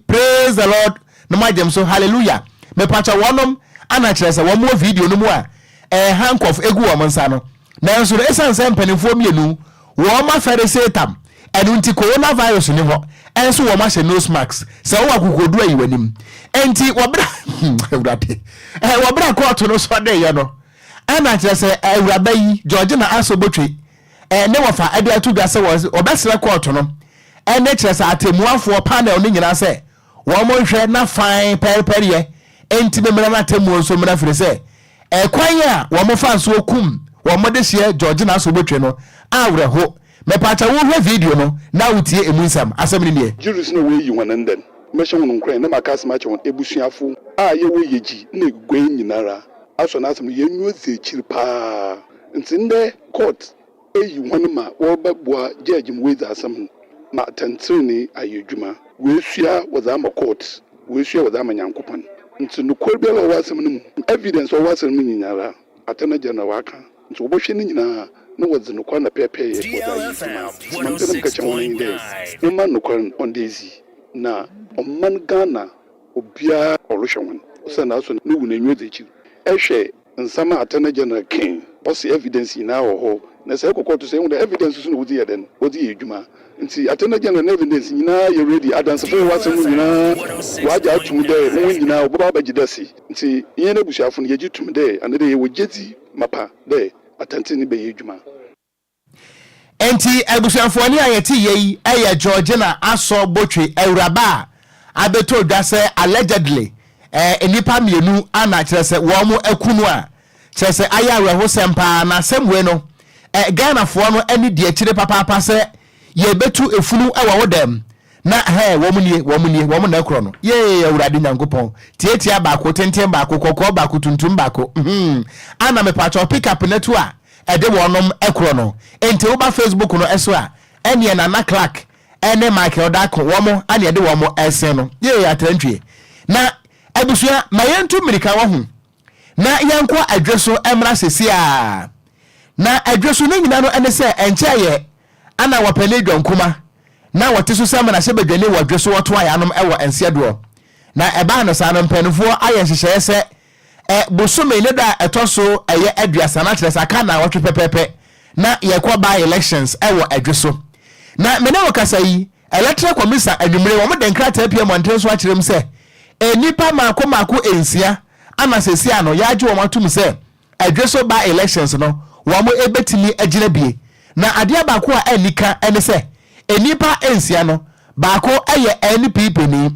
praise the Lord no magem so hallelujah mepatwa wɔnom ana kyerɛ sɛ wɔn mo video no mu a handcuff egu wɔn nsa no nanso no esan sɛ mpanimfoɔ mmienu wɔn ma fɛre setam ɛnu nti coronavirus ni hɔ ɛnso wɔn ahyɛ nose mask sɛ wɔn akokodu ayi wɔn anim ɛnti wɔbra ɛwurade wɔbra kɔɔto no so de yɛ no ɛna kyerɛ sɛ ɛwuraba yi Georgina Aso Botwe ne wɔfa ɛde ato dwa sɛ wɔbɛsrɛ kɔɔto no ɛne kyerɛ sɛ atemmuafoɔ panel no nyinaa sɛ wɔn mo nhwɛ na fine pɛrepɛreɛ ɛnti bɛmmerɛ no atemmuo nso mmerɛ firi sɛ ɛkwan a wɔn fa nso kum wɔn de hyɛ Georgina Aso Botwe no awreho mepacha wo hwɛ video no na wotie emu nsam asɛm ne nie juris no we yi wɔn ndɛn mɛhyɛ wɔn nkran na maka asɛm akyɛ wɔn ebusuafo a yɛ wɔ yɛgyi na egugwe nyinara aso na asɛm yɛ nyu ose kyiri paa nti ndɛ court eyi wɔn ma wɔbɛboa judge mu wezi asɛm ma tentrene ayɛ adwuma wɔasua wɔdza ama court wɔasua wɔdza ama nyankopɔn nti no kor biara wɔ asɛm no mu evidence wɔ asɛm no nyinara atana general waka nti wɔbɛhwɛ ne nyinaa na wɔdze no kwa na pɛpɛ yɛ wɔma no kwa on daisy na ɔman Ghana obia ɔrehwɛ wɔn sɛ na so no wu na nyu de chi ɛhwɛ nsama atana general king ɔsi evidence na wɔ hɔ na sɛ ɛkɔ court sɛ the evidence so no wodi yɛ den wodi yɛ adwuma nti attorney general evidence nyinaa yɛ ready adansefo wɔ asɛm nyinaa wɔagya atum dɛ wɔn nyinaa wɔbɛba abɛgye da si nti yɛn na busuafo no yɛgye tum dɛ ane dɛ yɛwɔ gyedi mapa dɛ atante ne bɛyɛ adwuma enti abusuafo ni ayɛte yɛyi ɛyɛ Georgina Aso Botwe Awuraba abeto dwa sɛ allegedly enipa mienu ana kyerɛ sɛ wɔn mo akunu a kyerɛ sɛ ayɛ awerɛho sɛmpa na sɛmwe no Ghana fo no ani die kyire papa sɛ ye betu efunu ɛwɔ wodam na wɔm na ekro no ye Awurade Nyankopɔn tietia baako tenten baako kokɔ baako tuntum baako ana me patch pick up netu a ɛde wɔnom ekro no enti wo ba Facebook no ɛso a ɛne na Clark ɛne Michael Dako wɔm ane ɛde wɔm ɛsen no ye atrantwie na abusua mayentu mirika wɔ ho na yankɔ adweso emra sesi a na adweso no nyina no ene se enche ye ana wapane dwankuma na wote so sama na se badwane wo adweso woto ayanom ewo ensedo na eba no sa no mpanifo aye hyehyeye se bosome ne da etoso eye aduasa na kire saka na wotwe pepepe na ye kwa by elections ewo adweso na mene wokasa yi electoral commission adwumre wo mo denkrata pia montenso a kirem se enipa mako ensia ana sesi ano ya age wo matum se adweso by elections no wo mo ebetimi agina bie na ade ba ko a anika ene se enipa ensia no ba ko eye NPP ni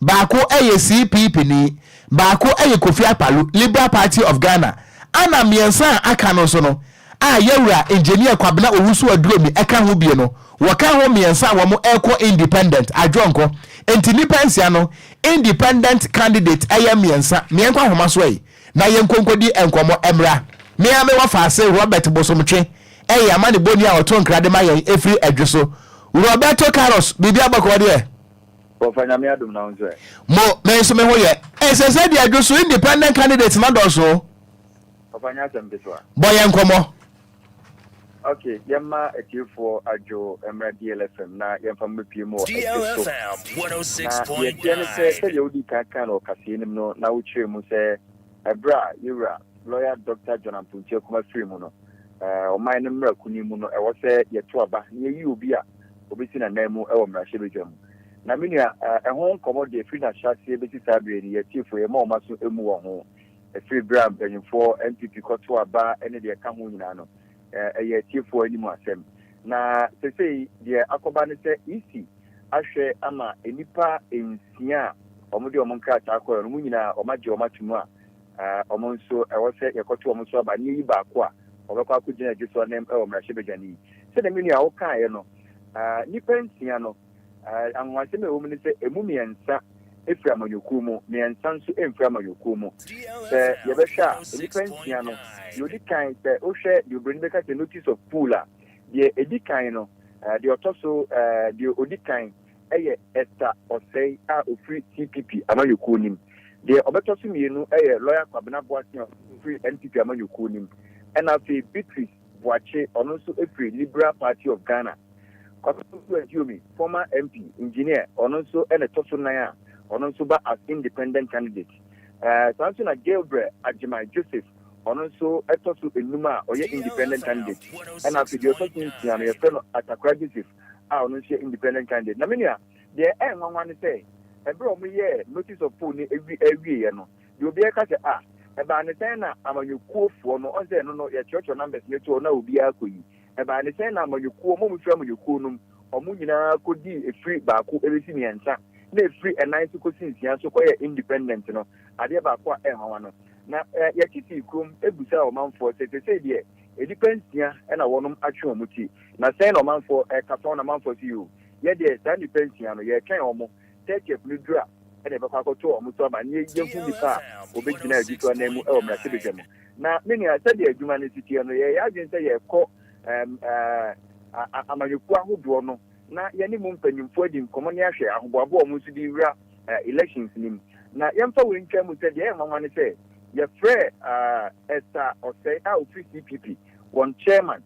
ba ko eye CPP ni ba ko eye Kofi Apalu Liberal Party of Ghana ana miensa aka no so no a yewura engineer Kwabena Owusu Aduromi eka ho bie no waka ho miensa wo mo eko independent adwonko enti nipa ensia no independent candidate eye mienka homa so yi na yenkonkodi enkomo emra me ame wa fa ase Robert Bosomtwe eye amane boni a oto nkrade ma yen efri adweso Roberto Carlos bibi abakọ de Profanya me adum na unzo mo me so me ho ye esese de adweso independent candidate na do so Profanya sembetwa boy enkomo okay yemma etifo ajo emra DLFM na yemfa MiPROMO DLFM 106.9 yene se yodi kaka no kasenim no na uche mu se ebra yura lawyer Dr. John Ampunche kuma film no o man no mra kuni mu no e wo se yeto aba ne yi obi a obesi na namu e wo mra hyebedwam na menua ho nkomo de free na chassis beti sabre ni yetifo ye ma o maso emu wo ho e free bram benyfo NPP koto aba ene de ka ho nyina no yetifo ani mu asem na sesei de akoba ne se isi ahwe ama enipa ensia omode omonka ta akoyo no mu nyina omaje omatumu a omonso ewo se yekoto omonso aba ni yi ba ko a obekwa akugina jeso nem e omra hyebedwani se de menua wo kan no nipa ensia no anwase me wo mni se emu miensa efra manyoku mu miensa nso emfra manyoku mu se yebehwa nipa ensia no yodi kan se o hwe the bring back the notice of pool a the edikan no the otoso the odikan eye Esther Osei a ofri CPP amanyoku nim the obetoso mienu eye lawyer Kwabena Boatin ofri NPP amanyoku nim and afi Beatrice Boache ono nso efri Liberal Party of Ghana Okogyeabour former MP engineer ono nso ene toso nan a ono nso ba as independent candidate sanso na Gabriel Ajimai Joseph ono nso etoso enuma oye independent candidate and afi the toso nsia no ye friend Atakra Joseph a ono nso independent candidate na menua de nwanwa ne say ebre omo ye notice of poll ni ewie ye no de obi eka se eba ne say na amanyokuo fo no on say no ye church numbers ne to na obi akoyi eba ne say na amanyokuo mo mfra amanyokuo num omo nyina kodi efri baako ebesi miensa na efri enan to kosinsia so koye independent no ade baako a enwa no na ye kiti krom ebusa o manfo say de edipensia na wonum atwe omuti na say no manfo katon na manfo si you ye de say edipensia no ye kan omo take up ni dura ene be kwako to omo so ba ni yenfu ni pa obegina adito na mu e o mra sebegam na meni asa de adwuma ne sitie no ye ya dwen say ye ko amanyoku ahodo no na ye ni mu mpanyimfo adi nkomo ne ahwe ahoboabo omo so di wura elections nim na yemfa we ntwa mu say de ye nwanwa ne say ye frɛ Esther Osei a ofri CPP one chairman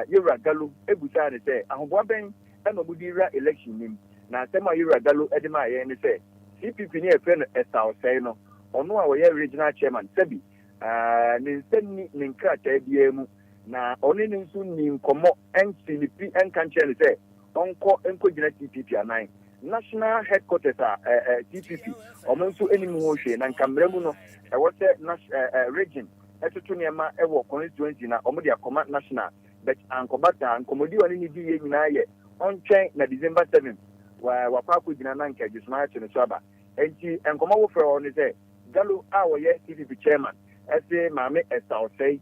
Yura Gallo ebusa ne say ahoboa ben e no budi wura election nim na sema Yura Gallo edema ye ne say CPP ne e frɛ no Esther Osei no ono a wo ye regional chairman sabi ne nsani ne nkrata bia mu na oni ni nso ni nkomo NCP enkanche say onko gina TPP anan national headquarters TPP omo nso enimu ho hwe na nkamremu no e wo se region etutu niema e wo constituency na omo dia command national but ankobata ankomodi oni ni di ye nyina ye ontwen na December 7 wa kwako gina na nka jisma che no aba enti enkomo wo fre oni say galo a wo ye TPP chairman ese maame esawsei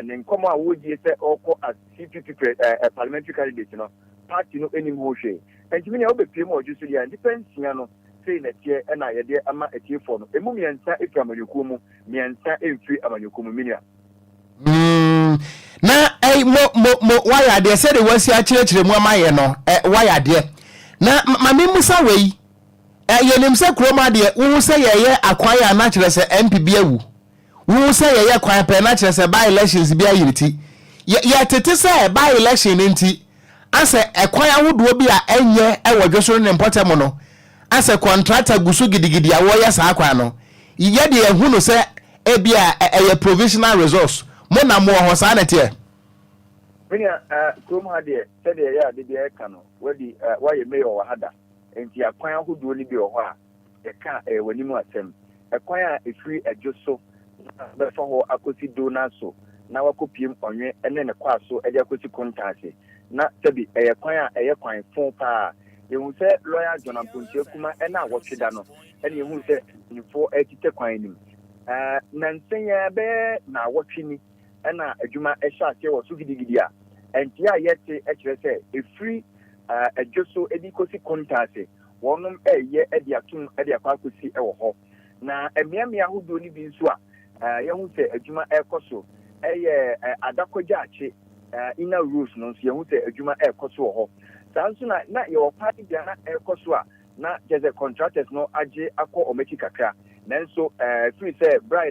ne nkomo a wo die se oko as TPP parliamentary candidate no party no enim ho hwe enti me ne obepie mo ojusu dia defense nya no sei na tie na ye de ama etie fo no emu miensa efi amanyoko mu miensa emfi amanyoko mu minia na mo waya de se de wasi a chire mu amaye no waya de na mame musa wei yenim se kroma de wo se ye akwaya na chire se MPB awu wo se ye kwaya pe na chire se by elections bia yiriti ye tete se by election nti ase ekwaya hodo bi a enye wodwoso ne importem no ase contractor gusu gidigidi a wo ya sa akwa no ye de ehunu se ebia eye provisional resource mo na mo ho sa na tie minia kroma de se de ya de eka no wadi waye mayor wa hada enti akwaya hodo ni bi ho a e ka wani mu asem ekwaya efiri adwoso be fa ho akosi do na so na wakopiem onwe ene ne kwaso e de akosi kontase na tabi kwan a kwan fon pa yehu se lawyer John Pontie kuma ena wotweda no ene yehu se nifo etite kwan nim na nsenya be na wotwini ena adwuma ehya ase wo so gidigidi a enti a yete ekire se efiri adwoso edikosi kontase wonum eye edi atum edi akwakosi ewo ho na emiamia hodo ni bi nso a yehu se adwuma ekoso eye adakogyache ina rules no so yehu se adwuma ekoso ho sanso na your party dia na ekoso a na jeze contractors no age akọ omeki kakra nanso free say by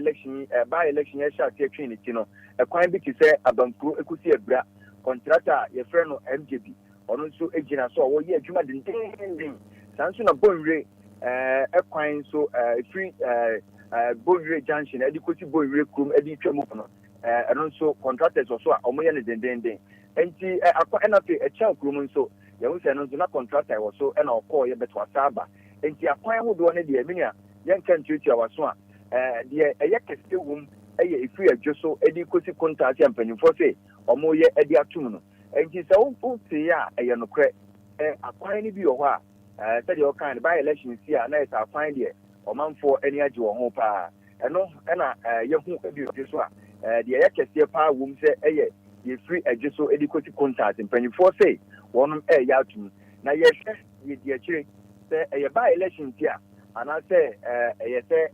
election ya sha tie twin ti no ekwan bi ti say abankuru ekusi abra contractor ye frɛ no MJB ono nso egina so wo ye adwuma dindindin sanso na bonre ekwan so free bonre junction edikosi bonre krum edi twemu no eno nso contractors also a omoye ne dendenden enti akwa enafe echa krum nso ye hu se no nso na contractor wo so ena okọ ye beto asaba enti akwan hodo ne de eminia ye nkan tutu awaso a de eye keste wum eye efiri adwoso edi kosi contract ampanimfo se omoye edi atum no enti se wo se ya eye no kre akwan ni bi wo ho a se de o kan by election si a na esa akwan de omanfo eni age wo ho pa eno ena ye hu ebi so a de eye keste pa wum se eye ye free adwoso edi kosi contract ampanimfo se wonum ya atum na ye hwe ye di akire se eye by election si a ana se eye se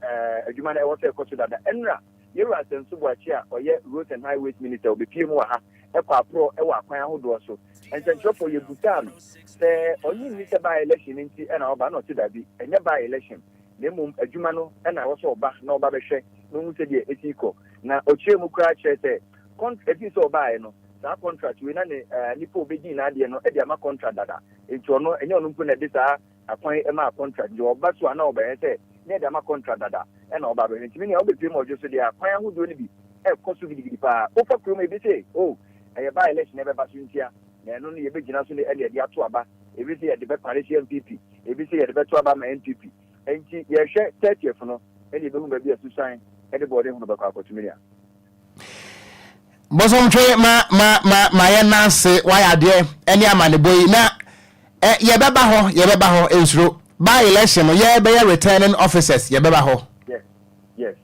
adwuma na e wo se koso dada enra yewa senso boachi a oye road and highways minister obepie mu ha ekwa pro e wa kwan ahodo so entenchofo ye butam se onyi ni se by election nti e na oba na oti dabi enye by election na mum adwuma no e na wo so oba na oba behwe no hu se de etiko na ochie mu kra che se contract so oba e no sa contract we na ne nipo obedi na de no e de ama contract dada enti ono enye ono mpo na de sa akwan e ma contract de oba so na oba e se ne de ama contract dada e na oba be enti me ne obepie mo ojo so de akwan ahodo ni bi e koso gidigidi pa o fa kuro me bi se o eye ba election e be ba so ntia na eno no ye be gina so ne e de ato aba e bi se ye de be parish MPP e bi se ye de be to aba ma MPP enti ye hwe 30th no e de be hu ba bi asusan e de body hu no be kwa akotumia bosom twe ma ye nase waya de eni amane boy na ye beba ho ensuro by election ye be returning officers ye beba ho yes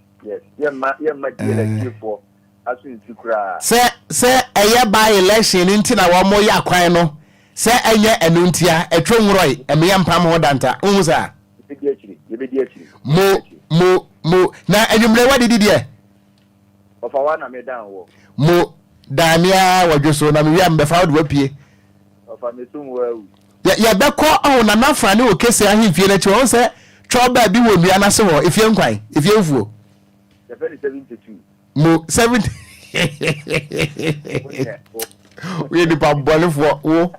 ye ma DLFM for asu ntikura se eye by election nti na wo mo ya kwan no se enye enuntia etwe nwroi emiya mpam ho danta unhu sa ye be di akiri mo na enwumre wadi didie ofa wa na me dan wo mo dania wadwoso na me wiam be fa wo apie ofa me sum wa u ya beko na nafra ne o kese ahimfie na che won se troba bi wo nua na se ho efie nkwan efie mfuo 72 mo 70 we ni pa bolefo wo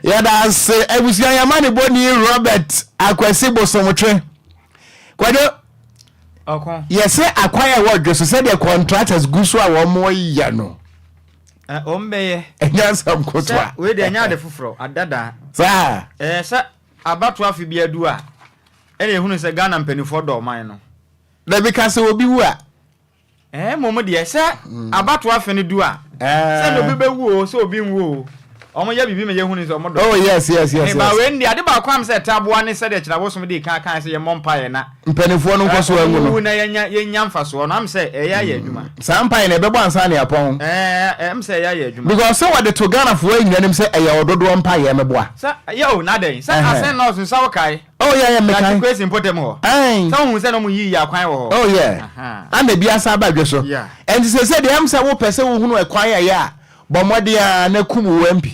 ya da se ebusia ya mane boni Robert akwasi bosomotwe Kwadwo Okay. Yes, say acquire what just said the contractors go so a more yano. Ombe. Enya sam kotwa. We dey nya de fufuro adada. Sa. Sa abatu afi adu a. Ene ehunu se Ghana mpanifo do man no. Na bi ka se obi wu a. Momo de se abatu afi ne du a. Se no bi bewu o se obi nwu o. Omo ya bibi me ye hunu se omo do. Oh yes. Ba we ndi ade ba kwam se taboa ne se de kira wo so me de kan se ye mompa na. Mpanifo no nkoso angu no. Na ye mfaso no am se eya ye adwuma. Sampai na bebo ansa ne apon. Am se eya ye adwuma. Because say what the to Ghana for nyanim say eya ododo mpa ye meboa. Sa yo na den. Sa asen no so sa wakai. Oh yeah me kan. Na question potem ho. Sa hu se no mu yi ya kwan wo. Oh yeah. Ana bi asa ba dweso. And say the am say wo pese wo hunu ekwan ya bo mode a na kumu wampi.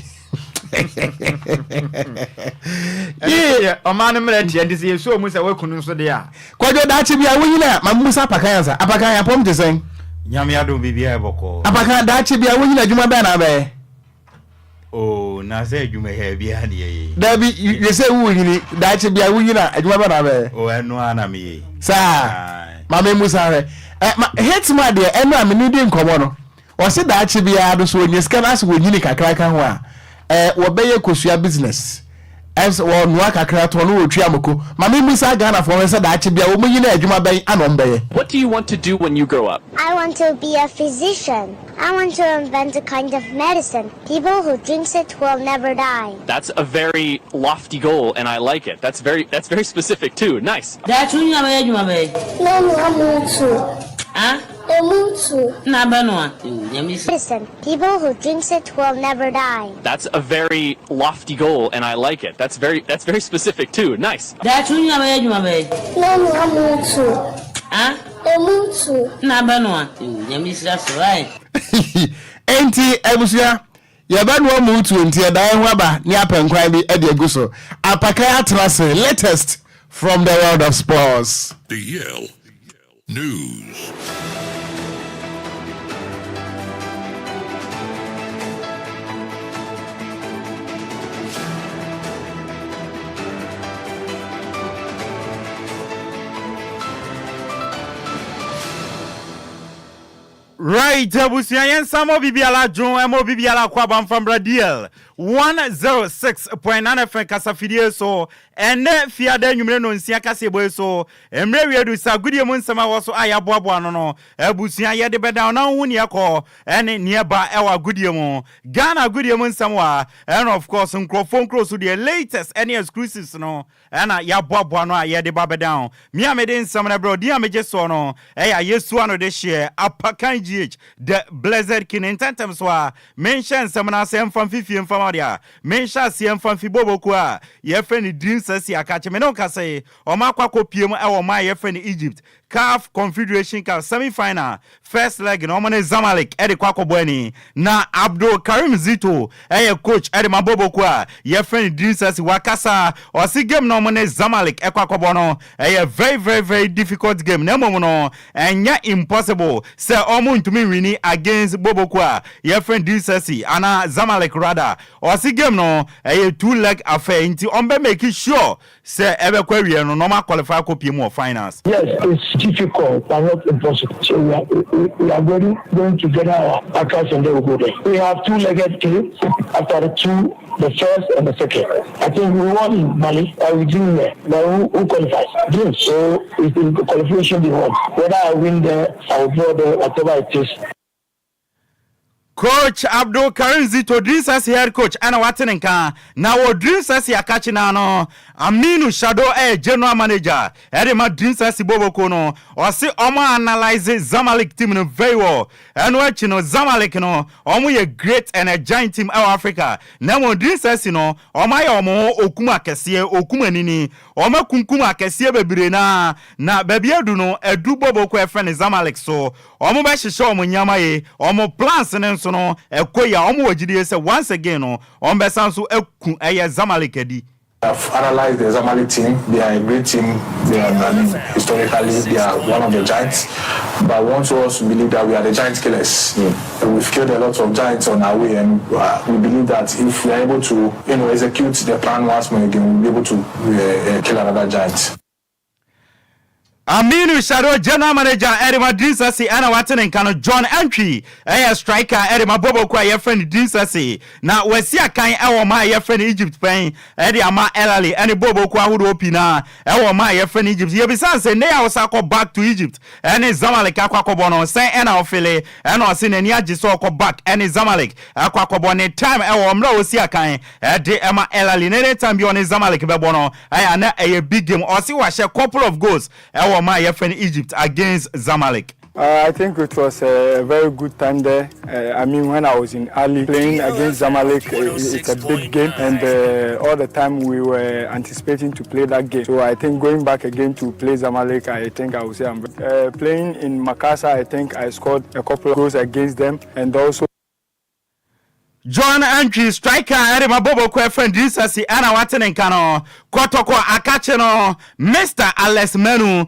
Yeah, omane mreti and say so mu say we kunu so de a. Kwadwo da chi bia wo nyina mamusa apakan sa. Apakan ya pom de sen. Nyame adom bibia eboko. Apakan da chi bia wo nyina adwuma ba na ba. Oh, na say adwuma he bia ne ye. Da bi you say wo nyini da chi bia wo nyina adwuma ba na ba. Oh, eno ana me. Sa. Mama musa he. Hit ma de eno amini di nkomo no. O se da chi bia do so onyeska na so wo nyini kakra kan ho a. Wobeye kosua business as one work akra to no otwa amoko mama musa Ghana for say da bia wo munyi na adwuma ben anom beye. What do you want to do when you grow up? I want to be a physician. I want to invent a kind of medicine. People who drinks it will never die. That's a very lofty goal and I like it. That's very specific too. Nice. That's when you are adwuma be. No. Huh? Listen, people who drinks it will never die. That's a very lofty goal and I like it. That's very specific too. Nice. That's when you are adwuma be. No. Huh? Enti ebusia ye ba no mutu enti dan ho aba ni apankwan bi e de aguso apaka atrase latest from the world of sports. The Yale News. Right, Busian Samo Bibiala John Emo Bibiala Kwabam from Bradiel 106.9 FM Casafidio so and Fiade Numeno Siaka Sebo so Emre do Sagudi Munsama was Ayaboa no Busian Yade Bedown Uniako and nearby our Goodiamo Ghana Goodiamon Samoa and of course phone close to the latest any exclusives no and Yaboa Yade Babadown Miamedin Samana Bro Diamaje Sono Yesuano this year Apakan the blessed king in tantam so mention samana sem from fifi and famadia mention sem from fibobo kwa ye friend dreams as ya catch me no ka say o makwa kopiem e wo ma ye friend Egypt CAF Confederation Cup semi-final first leg no money Zamalek e de kwakoboani na Abdul Karim Zito coach e de mabobo kwa ye friend dreams as wakasa o si game no money Zamalek e kwakobono very difficult game na momo no enya impossible say to me winning against Bobokwa, your friend Disasi, Anna Zamalek rather, or see game no a 2-leg affair into Ombe make it sure, say ever query and normal qualify copy more finance. Yes, it's difficult but not impossible. So we are going to get our accounts and they will go there. We have 2-legged team after the first and the second. I think we won in Mali, we didn't win. Now who qualifies? So it's the qualification we won. Whether I win there, I will go there, whatever it is. Coach Abdul Karim Zito dreams as head coach and watenenka now dreams as ya catching no Aminu Shadow general manager my dreams as Boboko no or see Oma analyze Zamalek team no very well and watching Zamalek no omo a great and a giant team out Africa now dreams as no Oma omo okuma kese okuma nini Oma kunkuma kese bebre na baby edu no edu Boboko e friend Zamalek so omo be hihye omo nyama ye omo plans ne so no ekoya omo wagidie say once again no omo be sanso eku eye Zamalek edi. I've analyzed the Zamalek team. They are a great team. They are historically they are one of the giants. But I want to also believe that we are the giant killers. We've killed a lot of giants on our way, and we believe that if we are able to, execute the plan once more again, we'll be able to kill another giant. Aminu Sharo General Manager Edema Dinsasi ana watene nkano John Entry striker Edema Bobo kwa ye friend Dinsasi na wesi akan ewo ma ye friend Egypt pen ama Elali any Bobo kwa hudo opina ewo ma ye friend Egypt ye bisanse ne ya osako back to Egypt any Zamalek akwa bono sen ena ofele ena osine ni agi so ko back any Zamalek akwa bono time ewo mra osi akan ama Elali ne time bi on Zamalek be bono na a big game osi wa share couple of goals my friend Egypt against Zamalek. I think it was a very good time there. I mean, when I was in Ali playing against Zamalek, it's a big game, and all the time we were anticipating to play that game. So I think going back again to play Zamalek, I think I would say I'm playing in Makassar. I think I scored a couple of goals against them, and also. John Entry striker Edema Bobo kwa friend Dinsasi ana watene nkano kotoko akache no Mr. Alex Menu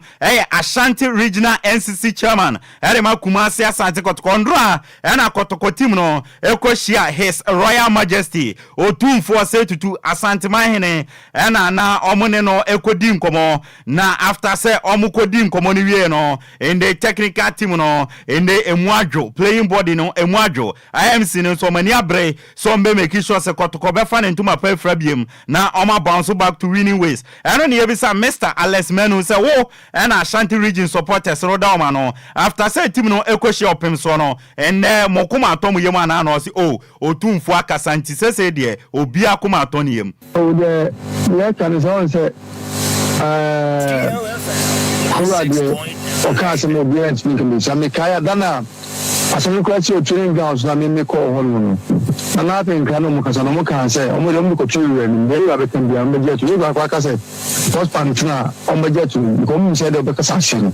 Ashanti Regional NCC Chairman Edema Kumasi Asante kotoko ndra ana kotoko team no ekoshia His Royal Majesty otumfo setutu Asante mahene ana na omune no ekodi nkomo na after say omukodi nkomo ni wie no in the technical team no in the emwadwo playing body no emwadwo IMC no so many abre so mbe make sure se kotoko be fan into my pay frabiem na oma bounce back to winning ways eno ne yebisa Mr. Alex Menu say wo and Ashanti region supporters no down no after say team no ekoshi opem so no and mokuma atom yem ana no say otumfu akasanti say de obi akuma aton yem the can say Ocran Nhyiraba Dana asem ko achi o training grounds na me call hon no na think na mo kasa no mo kan say o mo ko training ni dey wa bekan bia me get you go kwa say first part na o mo get you ko mo say dey be kasa shin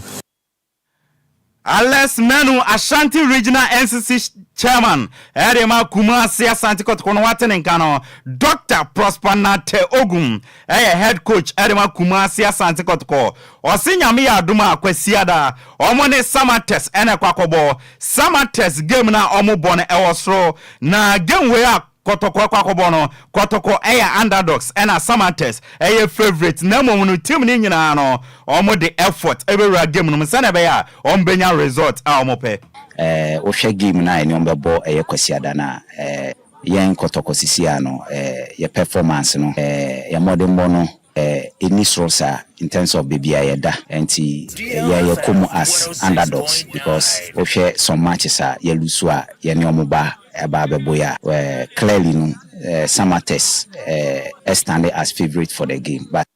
Alex Menu Ashanti Regional NCC Chairman Edema Kumasi Asante kotoko no watene nkano Dr. Prosper Nate Ogun head coach Edema Kumasi Asante kotoko osinyame ya aduma akwasiada omone summer test ene kwakobo summer test game na omubone ewosro na game we kotoko kwakobono kotoko underdogs and Samates favorite na momunu team ni nyina no omo the effort every game no msana be ya ombenya result a omope ohwe game na ene ombebo kwasiada na yen kotoko sisia no ye performance no ye modern bono inisrosa in terms of baby ayeda enti ye come as underdogs because ohwe some matches are ye lusu a ye ne omoba boya clearly no Samates stand as favorite for the game but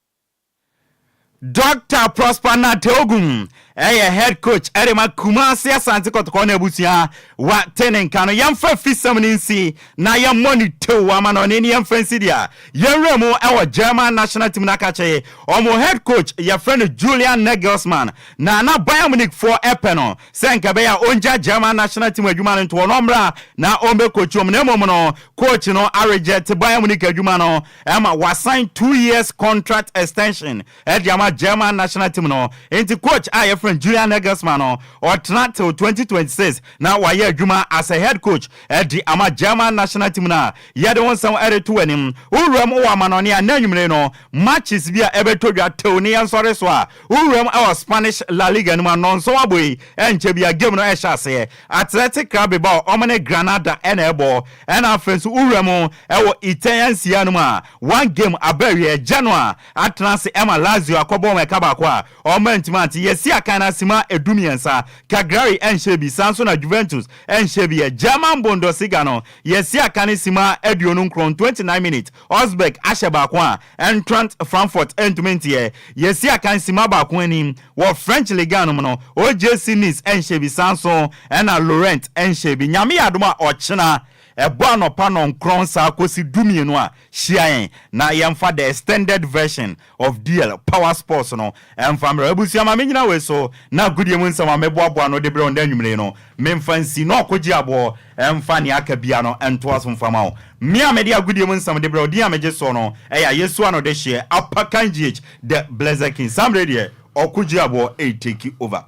Dr. Prosper Nate Ogun head coach Edema Kumasi Asante kotoko na ebusia wa tenen kano yamfa fisam ninsi na yam money to wa mano ni yamfa nsidia yenremu ewo German national team na kache omo head coach ya friend Julian Nagelsmann na Bayern Munich for Epeno senka be ya onja German national team adwuma nto onomra na ombe coach omnemo no coach no reject Bayern Munich adwuma no ema was sign 2 years contract extension ediama German national team no enti coach friend Julian Nagelsmann or till 2026 now why adwuma as a head coach the ama German national team na yede won some to anim urem o amanone ananwumre no matches bia ebetodwa toni ansore so a urem our Spanish La Liga no non so aboyi enche bia game no e hyase Athletic Club Bilbao omene Granada enebo na friends urem ewo Italian sianu ma one game aberie January Atlanta Emma Lazio akobo mekaba kwa omentimant yesi akana sima edumiensa Cagliari enchebi Sanso na Juventus enchebi German Bundesliga no yesi akana sima edionun kron 29 minutes Osberg asheba kwa Eintracht Frankfurt entumentie yesi akana sima ba kwa ni wo French Ligue 1 no OGC Nice enchebi Sanso na Laurent enchebi nyame adoma ochena ebo no panon kron sa kosi dumienu a hia na yemfa the extended version of DL Power Sports no emfamra abusia ma menyina we so na gudie mu nsama meboaboa no de bre onda nwumre no memfansi no Okogyeabour emfa ne aka bia no entoaso mfama o me amede agudie mu nsama de bre odi ameje so no eya yesu ano de hie apakanjh the Blazer King samre Okogyeabour take over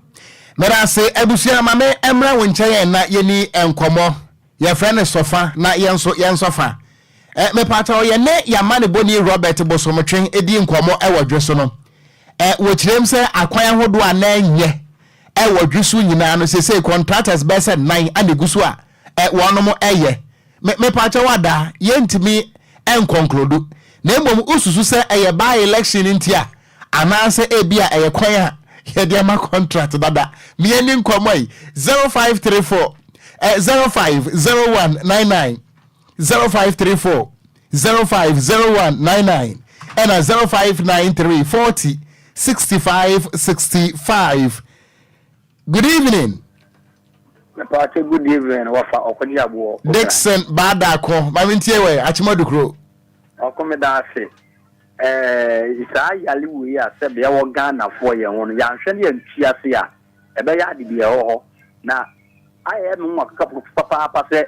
merase abusia ma me emra wonche na yeni enkomo ya friend sofa na yensofa me pata o ye ne ya mane boni Robert Bosomotwen edi nkomo ewo dweso no wɔkyerɛm sɛ akwan ahodoɔ a na nyɛ wɔdwusu nyinaa no sɛ contractors bɛsɛ 9 ane gu so a wɔnom ɛyɛ mepakyɛ wada yɛntimi ɛnkonklodo na mmom ususu sɛ ɛyɛ by election nti a anaasɛ ebi a ɛyɛ kwan a yɛde ama contract dada mieni nkɔmɔ yi 0534 050199 0534 050199 ɛna 0593 40 65 65. Good evening. Good evening. Wafa Okogyeabour Dixon Badako. Mamintie we Achimodukro. Okomedase. Isa yali ya sebe ya Ghana for ye won ya hwene ya ntiase a ebe ya de bia ho na aye no makapu papa pase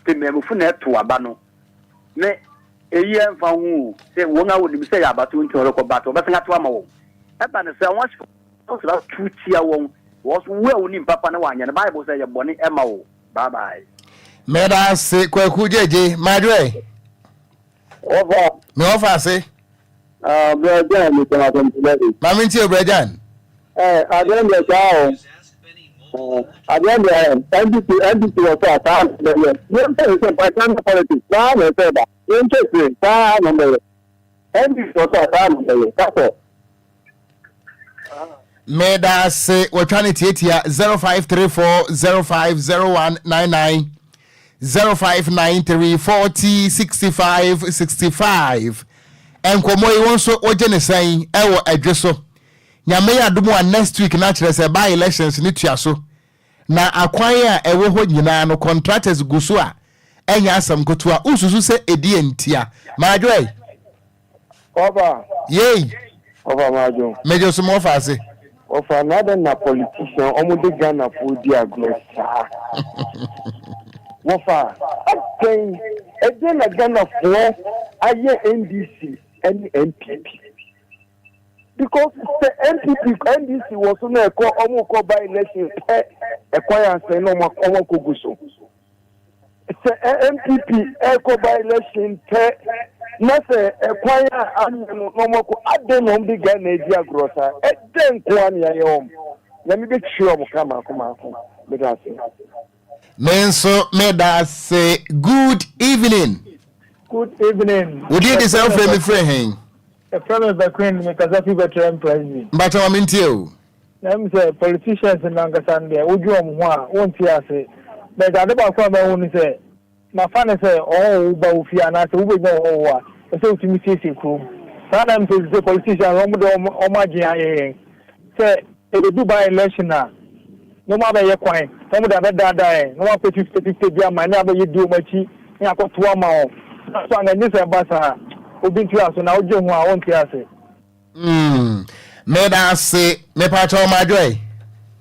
tememfu na eto aba no ne eyi enfa hu se won a wodi bi se ya abato nti oro ko bato be senga to ama wo eba ne se won so so tutia won was well ni papa na wanya the Bible say you boni ema wo bye bye meda se kwaku jeje madwe over me offer say brother mi ta don today mami ti obrajan adem le chao adem le NDP was ta le yen say partisan politics na le say ba yen say ta no le NDP was ta no le ka Meda se watchani tietia 0534 050199 0593 40 65 65. Enkomo yi wonso oje ne san ewo adweso. Nyame ya domo next week na kire se by elections ni tuaso. Na akwan a ewo ho nyina no contractors guso a enya asam kotua ususu se edi entia. Madwe. Over. Yey. Over majo. Mejo so mo fa se. Of another na politician almost Ghana for their glory. Wafa, again Ghana for NDC and NPP. Because the NDC was on a almost by election, Enquires and almost Koguso. The NPP echo by election, Nase Enquire and Nomoko Adenom the Ghanaian grocer. Then Kwani Ayom. Let me be sure come. Menso Meda say good evening. Good evening. Would you deserve for me friend? A friend of the Queen Mikazafi veteran president. But I'm in you. Them say politicians in Langasande, would you won't you say? But I never come on say. My father say, oh, Baufi, and I say, we know so to me, say, sometimes the politician, Omaji, say, if you do by election now, no matter your coin, some of the other die, no one put you to my neighbor, you do much, you have got 2 more. So I'm this ambassador, who been to us, and I'll do my own say. Made us say, me part of my joy.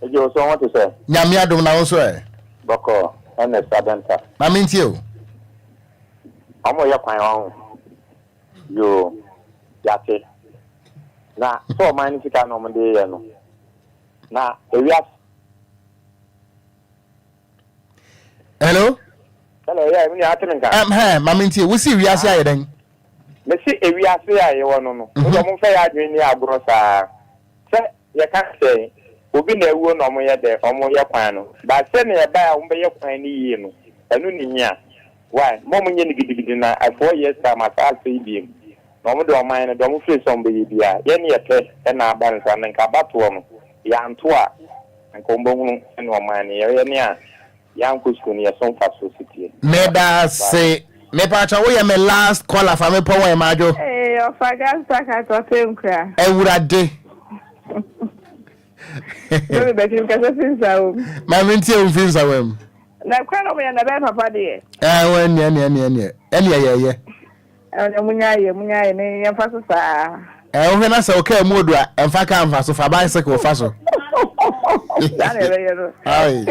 You also want to say, Yamia do now, sir. Boko. And the Sabenta. I mean to you. I'm your coin. You yate. Now, so mine if you can no. Now, hello? Hello, yeah, we are telling Mammy, we see we are saying. Let's see if we are saying, you want to know. We don't say I dream near Brosa. You can't say. Obi na ewu na omo ye de omo ye kwan no ba se na ye ba omo ye kwan ni yi no enu ni nya why mo nye ni gidigidi na 4 years time asal se bi na omo de oman no de omo face on be bia ye ne ye te na aban sa na nka bato no ya nto a nka ombo hunu ene oman ni ye ne a ya nkusku ni ye son fa society me da se me pa cha wo ye me last caller fa me po wo e majo of Augusta ka to tenkra ewurade no be tim kasa sinsa Mami ntie o finsa wem na kwa no me na be papa de wen ne ye munya ne ye fa so sa o hwe na se o ka mu odu a emfa ka amfa so fa bicycle fa so ai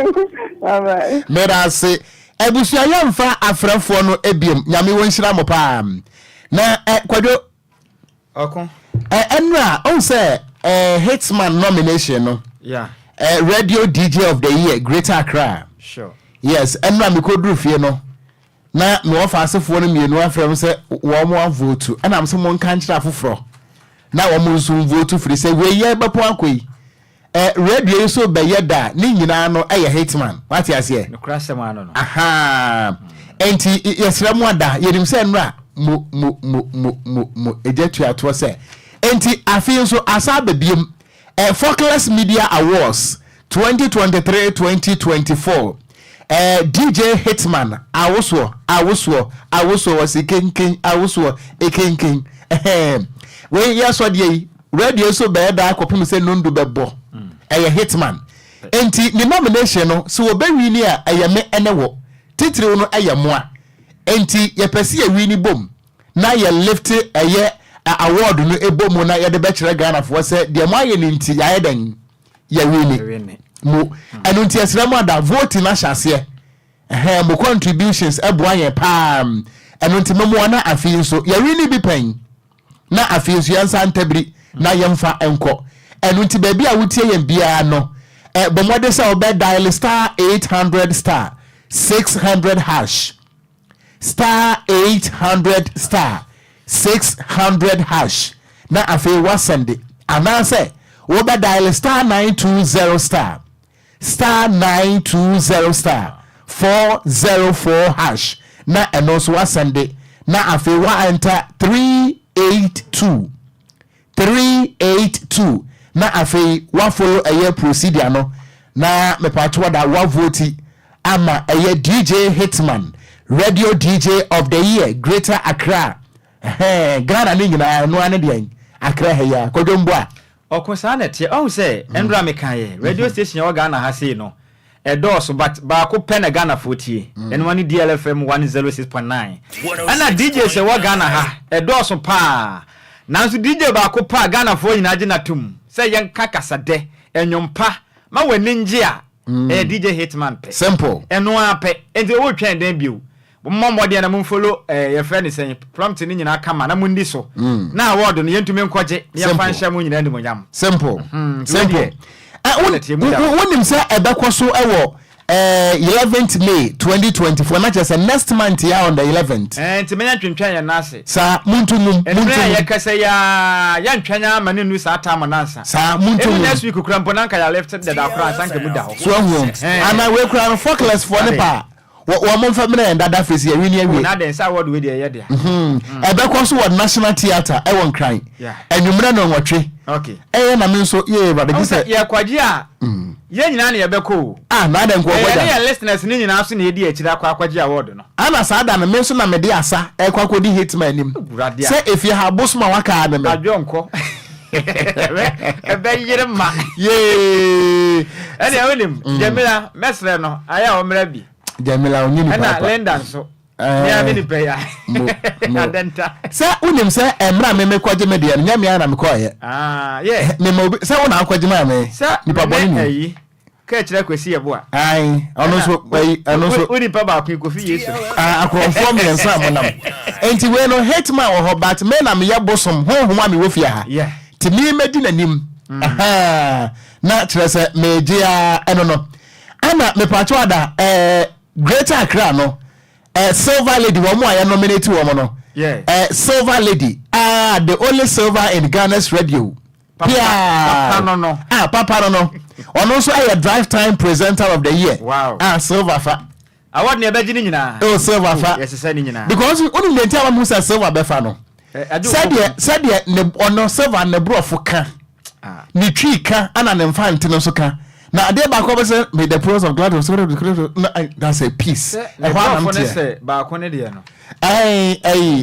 bye mera se ebusia ya mfa afrafo no ebiem nyame won hira mo pa na Kwadwo okon enra on say Hitman nomination no yeah radio DJ of the year Greater Accra sure yes enra me ko duru fie no na me ofa asefo no mienu afrem say wo mo vote ana am se mo nka nchira foforo na wo musu vote free say we ye bepo akoi radio so be yeda ni nyina no eye hitman what you say no krasem ano no aha enti yesra mu ada yenim say nra mo ejetu ato say enti afin so asaba biem Focus Media Awards 2023-2024 DJ Hitman awoswo was ikenken awoswo ekenken we yaso de radio so be da akopim se nondu bebo Hitman enti ni nomination no so wo be wini a me enewo titire no moa enti ye pese ye wini bom na ye lift award no ebomu na ye de be kire Ghana for say de mo aye ni nti ya den ye wini mo enu nti esra mo da vote na hyase mo contributions eboa ye pam enu nti mo na afi so ye wini bi pen na afi so yansa ntabri na yemfa enko enu nti ba bia wotie ye bia no bomode say obe dial star 800 star 600 hash star 800 star 600 hash na afei wasande anase wo be dial star 920 star 920 star 404 hash na eno so wasande na afei wa enter 382 na afei wa follow aye procedure no na me patwa da wa vote ama aye DJ Hitman Radio DJ of the Year Greater Accra Ghana ni nyina no ane de Accra he ya kodwombo a okosa na tie o say endra me kan ye radio station ya Ghana ha sei no edoso but ba ko pe na Ghana fotie eno wani DLFM 106.9 ana DJ se wa Ghana ha edoso pa nanso DJ ba ko pa Ghana fo nyina age na tum say yen kakasa de enwompa ma wani nje a DJ Hitman pe simple eno ape enti wo twen den bio mommo de na mo follow your friend say prompt ni nyina kama na mundi so na award no yentumi nkoje ya fansha mu nyina ndimo nyam simple simple wonim say ebekoso ewo 11th May 2024 na just next month ya on the 11th enti menya twentwan ya nase sa muntu ya kase ya ntwanya mane nu sa ta manansa sa muntu next week kura mponanka ya left the da kura sanka mu da ho so ho ana we kura focus for ne pa wo mo fa me na dada face ya wini awie na den sa word we de ye de ebekoso wo National Theatre e won cry enwumre no nwotwe okay na me so ye brother gise ye kwaji a ye nyina na ye beko na den ko kwaji ye listeners ni nyina so na ye di akira kwaji award no ana sa da na me so na me de asa kwakodi Hitman nim say if you have bosma waka na me adwonko ebe yire ma ye ene onim Jamila mesre no aya o mra bi Jamila onyini papa na Lendan so ya mini pe ya adenta sa unim sa emra me kwaje me de nya me ana me koye yeah me mo sa wona akwaje me ni papa ni ka kire kwesi yebo a ai ono so uni pa ba ku kofi Yesu akonfo me nsa monam enti we no Hitman wo ho but me na me yebosom honhom a me wofia ha ti mi medi nanim na kire se mejia eno no ana me pacho ada Greater Accra no Silver Lady womo aye nominate womo no Silver Lady the only silver in Ghana's radio Papa no Papa no ono so aye drive time presenter of the year Silver fa award ne beji ni nyina Silver fa yes say ni nyina because onu nti aba musa Silver be fa no said ne ono Silver ne brofo ka ni twi ka ana ne mfa ntino so ka na ade ba ko be say may the pros of glad that's a peace ba ko ne de no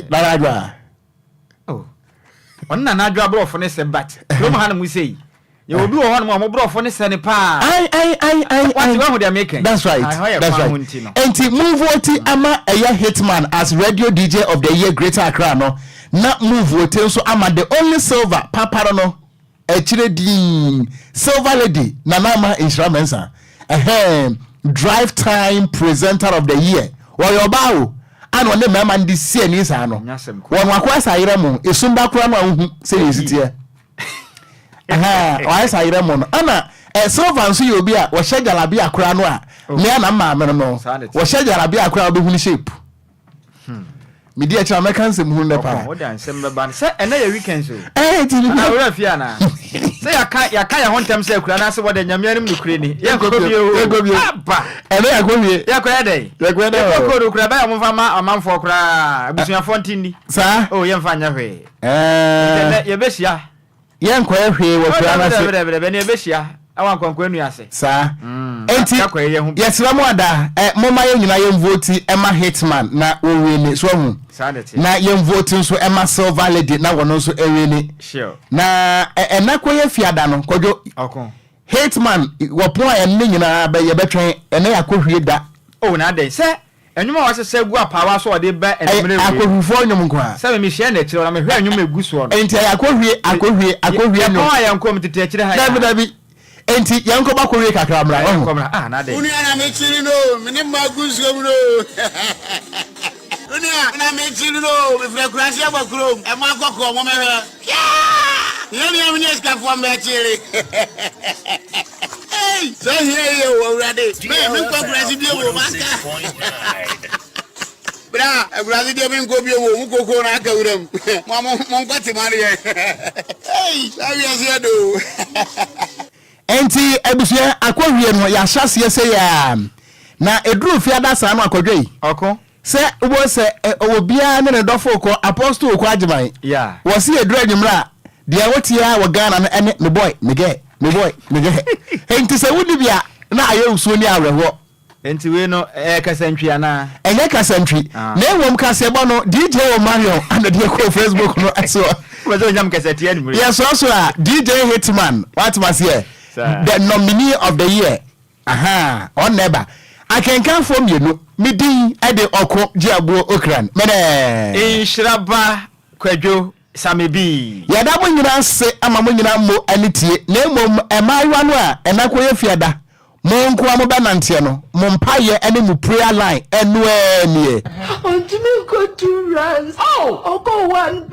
na radwa on na adwa bro for ne se but no ma na mu sei ye obi wo ho no mo bro for ne se ne pa what you want making that's right enti move oti ama eya Hitman as radio DJ of the year Greater Accra no na move oti so ama the only silver papa no echire din Silver Lady Nanama Instramensa drive time presenter of the year wo yo bawo ana ne mama ndi sie ni sa no wo wakwa sayire mu esumba kura no ahu se yesitie wa sayire mu no ana Silver nso yobi a wo shegalabi akura no a me ana ma me no wo shegalabi akura obi hu ni shape media cha American sem hu ndepa o dan sem be ban say ena ya weekend so ti ni awura fia na say ya ka ya hontem say kura na say wo da nyame anim nukure ni ya ko bi aba ena ya ko bi ya ko ya dai ko kura ba ya mo fa ma amanfo kura abusuafo ntini sa o ye mfa nya hwe ye be hia ye nkwa ya hwe wo kura na say be ne be hia awan kwankwa enu ase sa enti yesiramu ada moma ye nyina ye vote ema hitman na owini so hu na ye vote nso ema silver lady na wono nso ewini sure na enakwo ye fiada no kodwo okon hitman wopon a enne nyina ba ye betwen ene yakohwie da o na dey se enwuma wa se gu apawa so ode ba enumere wi akohwufo nyum nkwa se me hye na kire na me hwe enwuma egu so no enti yakohwie nyum ya ya nkom tete kire ha dabi enti yanko ba kowie kakra mra na dey uni ana me chiri no me magu so no uni ana me chiri no me frequency abakrom e ma kokko mo me yeni am nyes ka fo me chiri hey so here you already me frequency bi wo maka bra Brazil de me go bi wo mu kokko na aka wuram mo kwati mari hey sabi asia do enti ebusua akohwie no ya hyase se ya na eduru fiada sa no akodwei okon se ubo se obia ne dofo ko apostle ko agiman yeah wo se eduru anyumra dia wotia wo Ghana no ene me boy enti se wudi bia na aye usuo ni awreho enti we no kasantwi ana enye kasantwi na ewom kasebo no DJ o Mario and the ko Facebook no aso wezo nyam kasati ani yes so a DJ Hitman what was here the nominee of the year on never I can come from you midin ede Okogyeabour Ocran Nhyiraba Kwadwo Sammy B yada mo nyina se ama mo nyina mo anitie na emom emaiwa no a enakoye fiada mo nko am ba nante no mo mpaye ene mu prayer line enu enie on to me go to runs oh go one